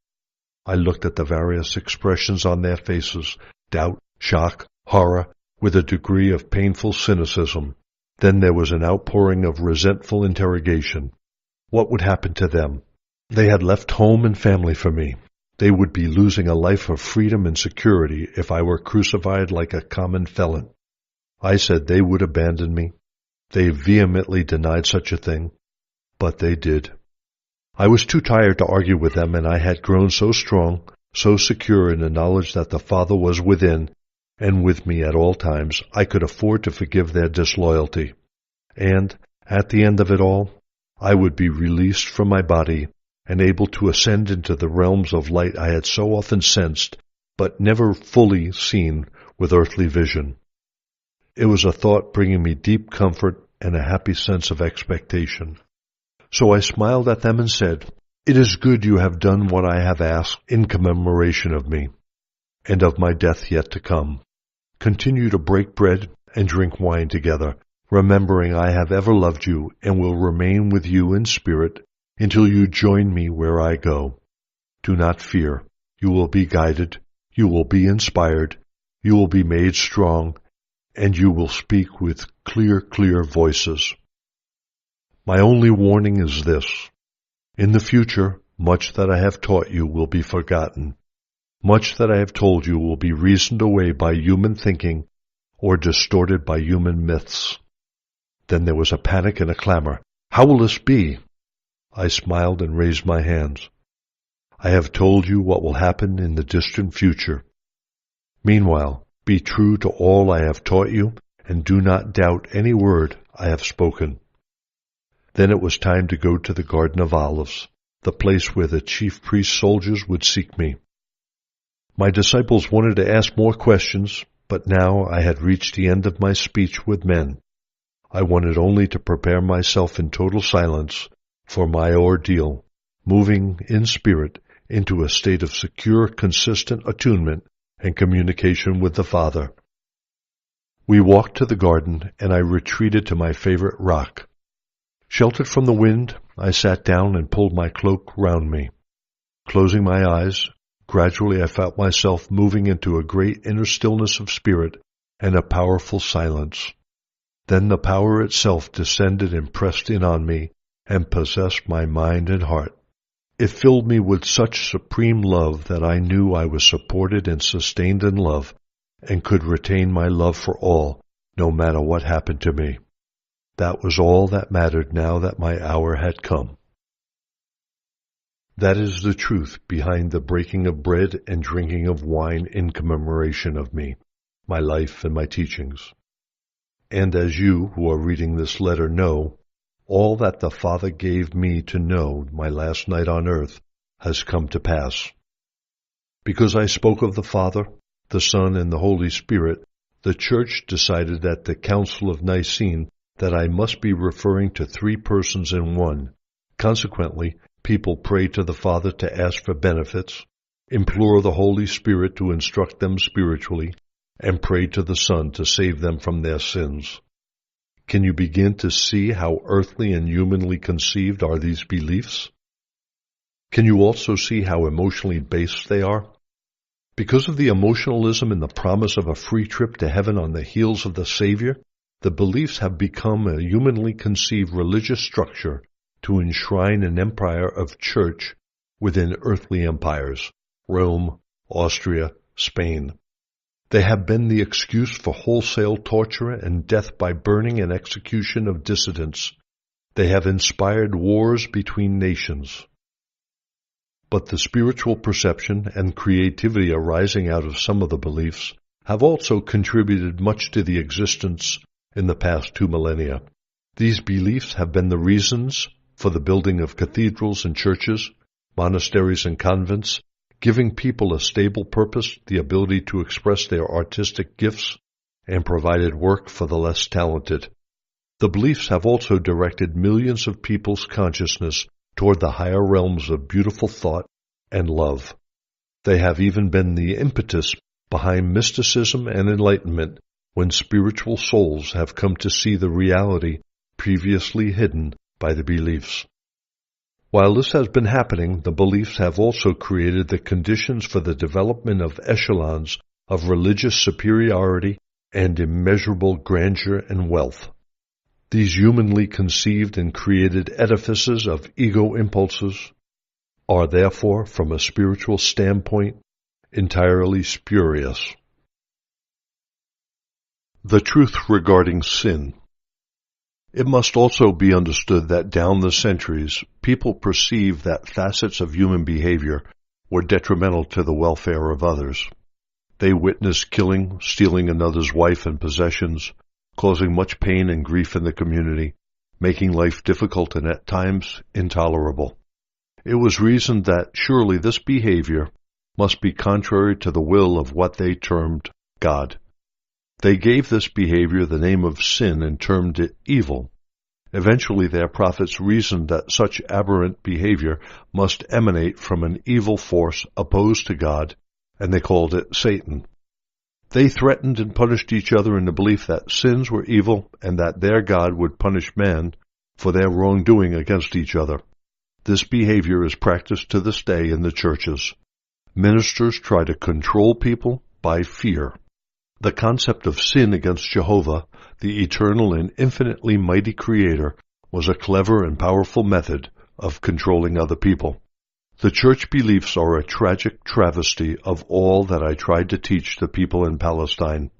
I looked at the various expressions on their faces, doubt, shock, horror, with a degree of painful cynicism. Then there was an outpouring of resentful interrogation. What would happen to them? They had left home and family for me. They would be losing a life of freedom and security if I were crucified like a common felon. I said they would abandon me. They vehemently denied such a thing, but they did. I was too tired to argue with them, and I had grown so strong, so secure in the knowledge that the Father was within and with me at all times, I could afford to forgive their disloyalty. And, at the end of it all, I would be released from my body and able to ascend into the realms of light I had so often sensed, but never fully seen with earthly vision. It was a thought bringing me deep comfort and a happy sense of expectation. So I smiled at them and said, "It is good you have done what I have asked in commemoration of me, and of my death yet to come. Continue to break bread and drink wine together, remembering I have ever loved you and will remain with you in spirit until you join me where I go. Do not fear. You will be guided. You will be inspired. You will be made strong, and you will speak with clear voices. My only warning is this. In the future, much that I have taught you will be forgotten. Much that I have told you will be reasoned away by human thinking or distorted by human myths." Then there was a panic and a clamor. "How will this be?" I smiled and raised my hands. "I have told you what will happen in the distant future. Meanwhile, be true to all I have taught you, and do not doubt any word I have spoken." Then it was time to go to the Garden of Olives, the place where the chief priest's soldiers would seek me. My disciples wanted to ask more questions, but now I had reached the end of my speech with men. I wanted only to prepare myself in total silence for my ordeal, moving in spirit into a state of secure, consistent attunement and communication with the Father. We walked to the garden, and I retreated to my favorite rock. Sheltered from the wind, I sat down and pulled my cloak round me. Closing my eyes, gradually I felt myself moving into a great inner stillness of spirit and a powerful silence. Then the power itself descended and pressed in on me and possessed my mind and heart. It filled me with such supreme love that I knew I was supported and sustained in love and could retain my love for all, no matter what happened to me. That was all that mattered now that my hour had come. That is the truth behind the breaking of bread and drinking of wine in commemoration of me, my life and my teachings. And as you who are reading this letter know, all that the Father gave me to know my last night on earth has come to pass. Because I spoke of the Father, the Son, and the Holy Spirit, the Church decided at the Council of Nicene that I must be referring to three persons in one. Consequently, people pray to the Father to ask for benefits, implore the Holy Spirit to instruct them spiritually, and pray to the Son to save them from their sins. Can you begin to see how earthly and humanly conceived are these beliefs? Can you also see how emotionally based they are? Because of the emotionalism and the promise of a free trip to heaven on the heels of the Savior, the beliefs have become a humanly conceived religious structure to enshrine an empire of church within earthly empires, Rome, Austria, Spain. They have been the excuse for wholesale torture and death by burning and execution of dissidents, They have inspired wars between nations. But the spiritual perception and creativity arising out of some of the beliefs have also contributed much to the existence in the past 2 millennia. These beliefs have been the reasons for the building of cathedrals and churches, monasteries and convents, giving people a stable purpose, the ability to express their artistic gifts, and provided work for the less talented. The beliefs have also directed millions of people's consciousness toward the higher realms of beautiful thought and love. They have even been the impetus behind mysticism and enlightenment when spiritual souls have come to see the reality previously hidden by the beliefs. While this has been happening, the beliefs have also created the conditions for the development of echelons of religious superiority and immeasurable grandeur and wealth. These humanly conceived and created edifices of ego impulses are therefore, from a spiritual standpoint, entirely spurious. The truth regarding sin. It must also be understood that down the centuries, people perceived that facets of human behavior were detrimental to the welfare of others. They witnessed killing, stealing another's wife and possessions, causing much pain and grief in the community, making life difficult and at times intolerable. It was reasoned that surely this behavior must be contrary to the will of what they termed God. They gave this behavior the name of sin and termed it evil. Eventually their prophets reasoned that such aberrant behavior must emanate from an evil force opposed to God, and they called it Satan. They threatened and punished each other in the belief that sins were evil and that their God would punish man for their wrongdoing against each other. This behavior is practiced to this day in the churches. Ministers try to control people by fear. The concept of sin against Jehovah, the eternal and infinitely mighty Creator, was a clever and powerful method of controlling other people. The church beliefs are a tragic travesty of all that I tried to teach the people in Palestine.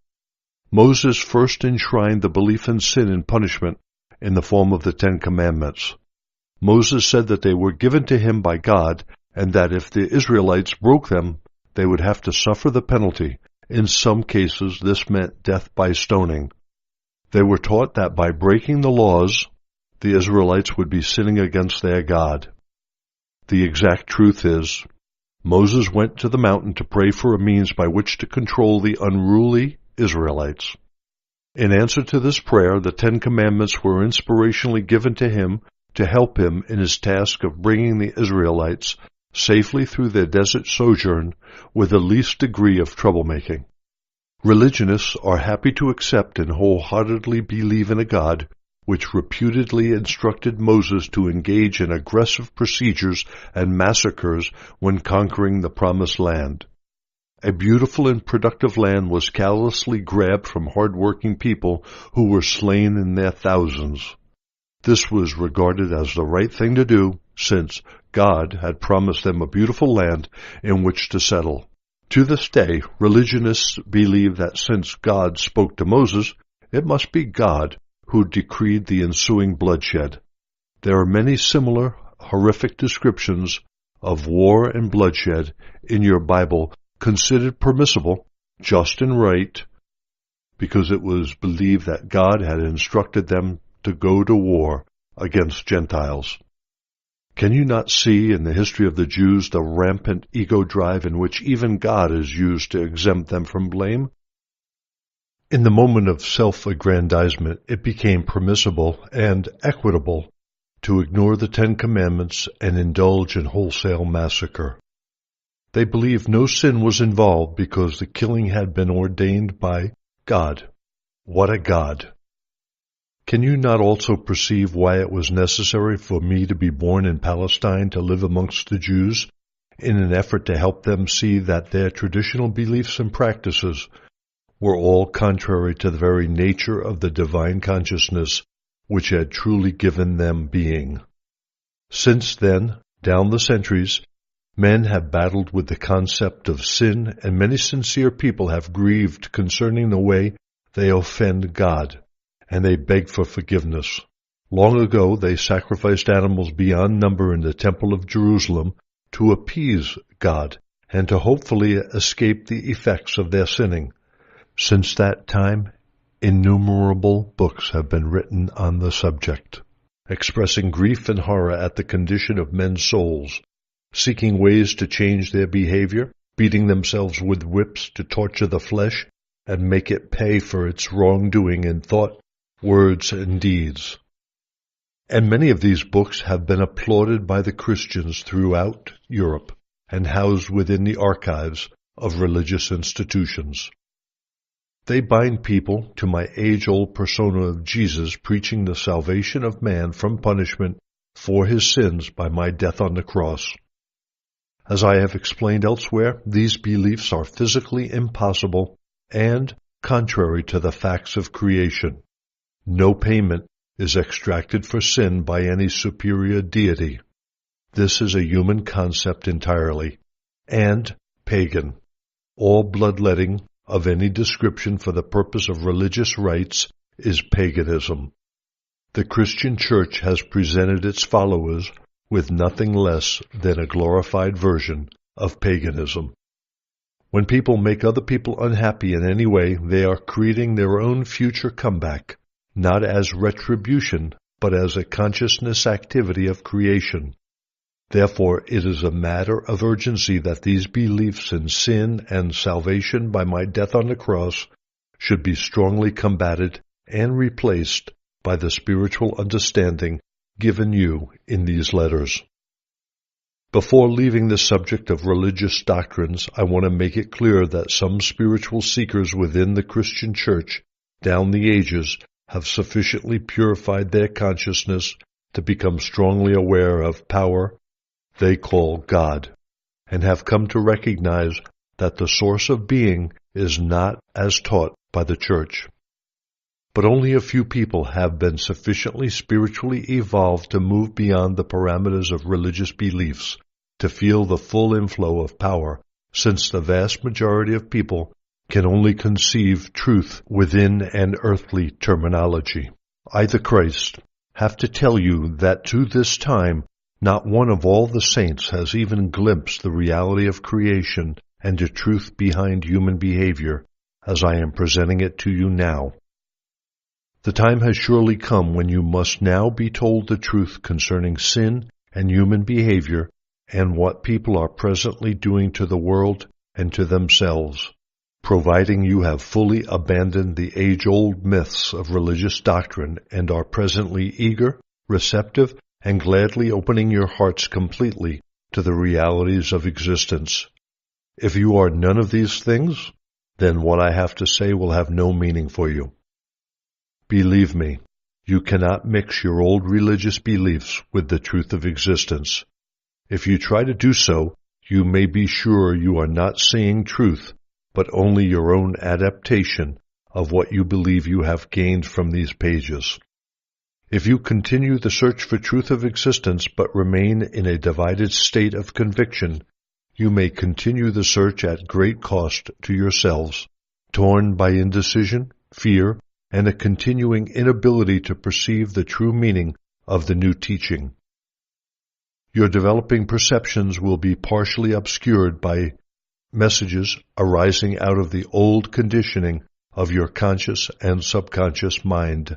Moses first enshrined the belief in sin and punishment in the form of the 10 Commandments. Moses said that they were given to him by God and that if the Israelites broke them, they would have to suffer the penalty. In some cases, this meant death by stoning. They were taught that by breaking the laws, the Israelites would be sinning against their God. The exact truth is, Moses went to the mountain to pray for a means by which to control the unruly Israelites. In answer to this prayer, the 10 Commandments were inspirationally given to him to help him in his task of bringing the Israelites safely through their desert sojourn with the least degree of troublemaking. Religionists are happy to accept and wholeheartedly believe in a God which reputedly instructed Moses to engage in aggressive procedures and massacres when conquering the Promised Land. A beautiful and productive land was callously grabbed from hard-working people who were slain in their thousands. This was regarded as the right thing to do, since God had promised them a beautiful land in which to settle. To this day, religionists believe that since God spoke to Moses, it must be God who decreed the ensuing bloodshed. There are many similar, horrific descriptions of war and bloodshed in your Bible considered permissible, just and right, because it was believed that God had instructed them to go to war against Gentiles. Can you not see in the history of the Jews the rampant ego drive in which even God is used to exempt them from blame? In the moment of self-aggrandizement, it became permissible and equitable to ignore the 10 Commandments and indulge in wholesale massacre. They believed no sin was involved because the killing had been ordained by God. What a God! Can you not also perceive why it was necessary for me to be born in Palestine to live amongst the Jews in an effort to help them see that their traditional beliefs and practices were all contrary to the very nature of the divine consciousness which had truly given them being? Since then, down the centuries, men have battled with the concept of sin, and many sincere people have grieved concerning the way they offend God, and they beg for forgiveness. Long ago they sacrificed animals beyond number in the Temple of Jerusalem to appease God and to hopefully escape the effects of their sinning. Since that time, innumerable books have been written on the subject, expressing grief and horror at the condition of men's souls, seeking ways to change their behavior, beating themselves with whips to torture the flesh and make it pay for its wrongdoing in thought, words, and deeds. And many of these books have been applauded by the Christians throughout Europe and housed within the archives of religious institutions. They bind people to my age-old persona of Jesus preaching the salvation of man from punishment for his sins by my death on the cross. As I have explained elsewhere, these beliefs are physically impossible and contrary to the facts of creation. No payment is extracted for sin by any superior deity. This is a human concept entirely, and pagan. All bloodletting of any description for the purpose of religious rites is paganism. The Christian Church has presented its followers with nothing less than a glorified version of paganism. When people make other people unhappy in any way, they are creating their own future comeback, not as retribution, but as a consciousness activity of creation. Therefore, it is a matter of urgency that these beliefs in sin and salvation by my death on the cross should be strongly combated and replaced by the spiritual understanding given you in these letters. Before leaving the subject of religious doctrines, I want to make it clear that some spiritual seekers within the Christian Church down the ages have sufficiently purified their consciousness to become strongly aware of power they call God, and have come to recognize that the source of being is not as taught by the Church. But only a few people have been sufficiently spiritually evolved to move beyond the parameters of religious beliefs, to feel the full inflow of power, since the vast majority of people can only conceive truth within an earthly terminology. I, the Christ, have to tell you that to this time, not one of all the saints has even glimpsed the reality of creation and the truth behind human behavior, as I am presenting it to you now. The time has surely come when you must now be told the truth concerning sin and human behavior and what people are presently doing to the world and to themselves, providing you have fully abandoned the age-old myths of religious doctrine and are presently eager, receptive, and gladly opening your hearts completely to the realities of existence. If you are none of these things, then what I have to say will have no meaning for you. Believe me, you cannot mix your old religious beliefs with the truth of existence. If you try to do so, you may be sure you are not seeing truth, but only your own adaptation of what you believe you have gained from these pages. If you continue the search for truth of existence but remain in a divided state of conviction, you may continue the search at great cost to yourselves, torn by indecision, fear, and a continuing inability to perceive the true meaning of the new teaching. Your developing perceptions will be partially obscured by messages arising out of the old conditioning of your conscious and subconscious mind.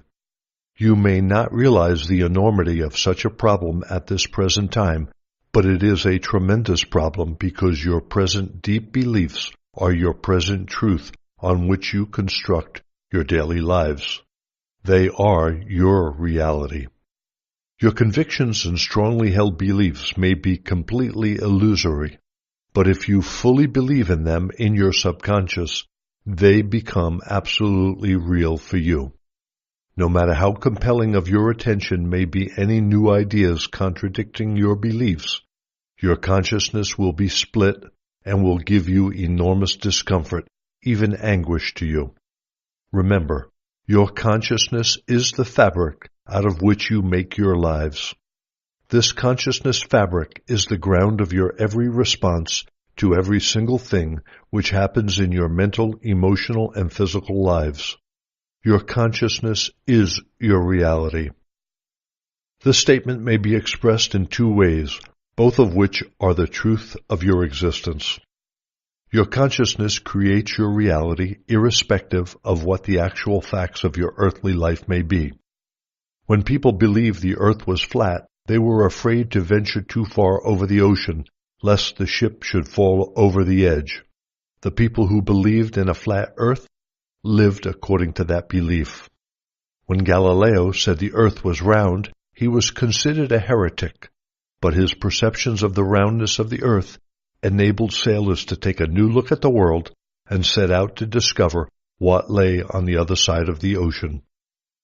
You may not realize the enormity of such a problem at this present time, but it is a tremendous problem because your present deep beliefs are your present truth on which you construct your daily lives. They are your reality. Your convictions and strongly held beliefs may be completely illusory, but if you fully believe in them in your subconscious, they become absolutely real for you. No matter how compelling of your attention may be any new ideas contradicting your beliefs, your consciousness will be split and will give you enormous discomfort, even anguish to you. Remember, your consciousness is the fabric out of which you make your lives. This consciousness fabric is the ground of your every response to every single thing which happens in your mental, emotional, and physical lives. Your consciousness is your reality. This statement may be expressed in two ways, both of which are the truth of your existence. Your consciousness creates your reality irrespective of what the actual facts of your earthly life may be. When people believed the earth was flat, they were afraid to venture too far over the ocean, lest the ship should fall over the edge. The people who believed in a flat earth lived according to that belief. When Galileo said the earth was round, he was considered a heretic, but his perceptions of the roundness of the earth enabled sailors to take a new look at the world and set out to discover what lay on the other side of the ocean.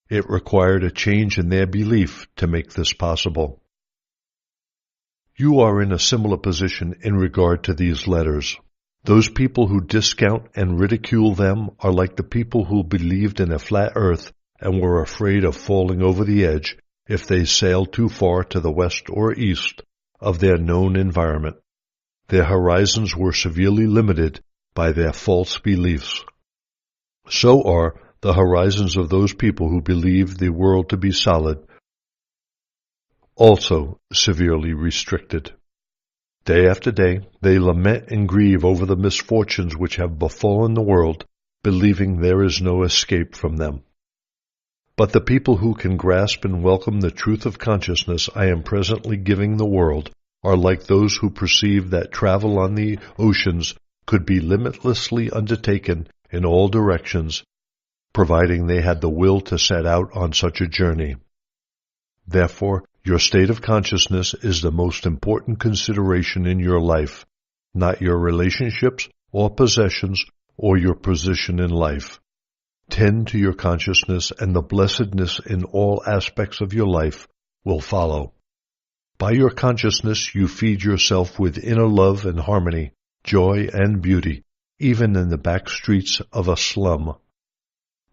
It required a change in their belief to make this possible. You are in a similar position in regard to these letters. Those people who discount and ridicule them are like the people who believed in a flat earth and were afraid of falling over the edge if they sailed too far to the west or east of their known environment. Their horizons were severely limited by their false beliefs. So are the horizons of those people who believe the world to be solid, also severely restricted. Day after day, they lament and grieve over the misfortunes which have befallen the world, believing there is no escape from them. But the people who can grasp and welcome the truth of consciousness I am presently giving the world are like those who perceive that travel on the oceans could be limitlessly undertaken in all directions, providing they had the will to set out on such a journey. Therefore, your state of consciousness is the most important consideration in your life, not your relationships or possessions or your position in life. Tend to your consciousness and the blessedness in all aspects of your life will follow. By your consciousness you feed yourself with inner love and harmony, joy and beauty, even in the back streets of a slum.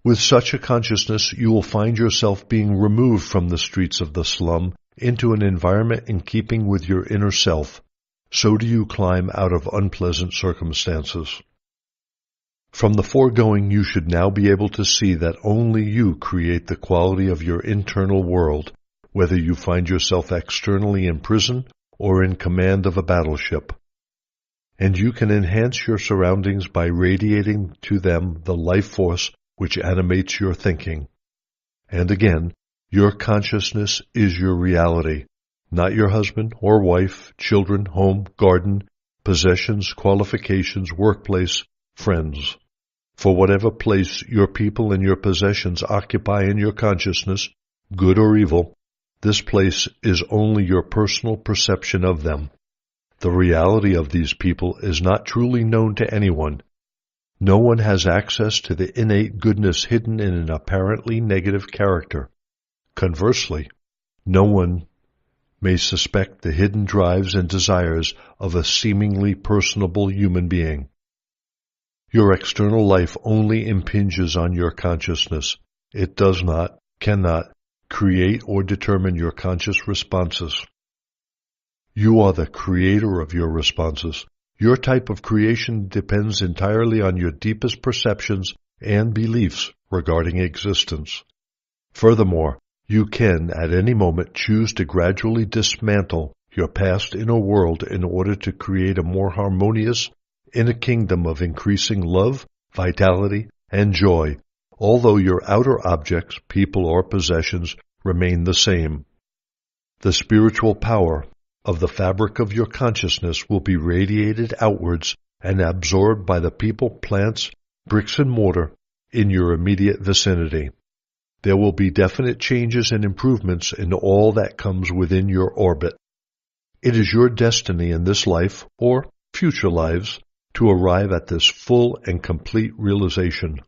With such a consciousness you will find yourself being removed from the streets of the slum into an environment in keeping with your inner self. So do you climb out of unpleasant circumstances. From the foregoing you should now be able to see that only you create the quality of your internal world, whether you find yourself externally in prison or in command of a battleship. And you can enhance your surroundings by radiating to them the life force which animates your thinking. And again, your consciousness is your reality, not your husband or wife, children, home, garden, possessions, qualifications, workplace, friends. For whatever place your people and your possessions occupy in your consciousness, good or evil, this place is only your personal perception of them. The reality of these people is not truly known to anyone. No one has access to the innate goodness hidden in an apparently negative character. Conversely, no one may suspect the hidden drives and desires of a seemingly personable human being. Your external life only impinges on your consciousness. It does not, cannot, create or determine your conscious responses. You are the creator of your responses. Your type of creation depends entirely on your deepest perceptions and beliefs regarding existence. Furthermore, you can, at any moment, choose to gradually dismantle your past inner world in order to create a more harmonious inner kingdom of increasing love, vitality, and joy, although your outer objects, people, or possessions remain the same. The spiritual power of the fabric of your consciousness will be radiated outwards and absorbed by the people, plants, bricks and mortar in your immediate vicinity. There will be definite changes and improvements in all that comes within your orbit. It is your destiny in this life, or future lives, to arrive at this full and complete realization.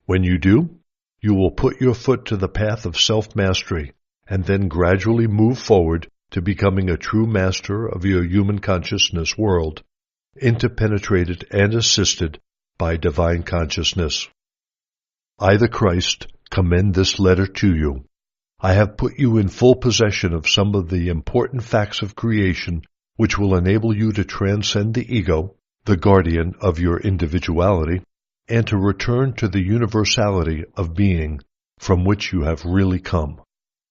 When you do, you will put your foot to the path of self-mastery, and then gradually move forward to becoming a true master of your human consciousness world, interpenetrated and assisted by divine consciousness. I, the Christ, commend this letter to you. I have put you in full possession of some of the important facts of creation which will enable you to transcend the ego, the guardian of your individuality, and to return to the universality of being from which you have really come.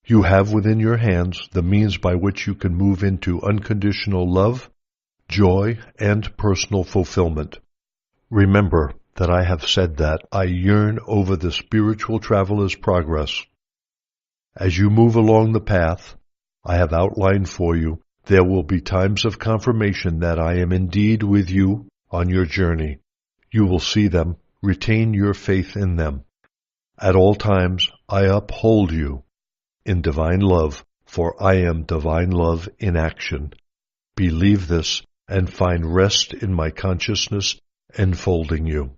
You have within your hands the means by which you can move into unconditional love, joy, and personal fulfillment. Remember that I have said that I yearn over the spiritual traveler's progress. As you move along the path I have outlined for you, there will be times of confirmation that I am indeed with you on your journey. You will see them. Retain your faith in them. At all times I uphold you in divine love, for I am divine love in action. Believe this and find rest in my consciousness enfolding you.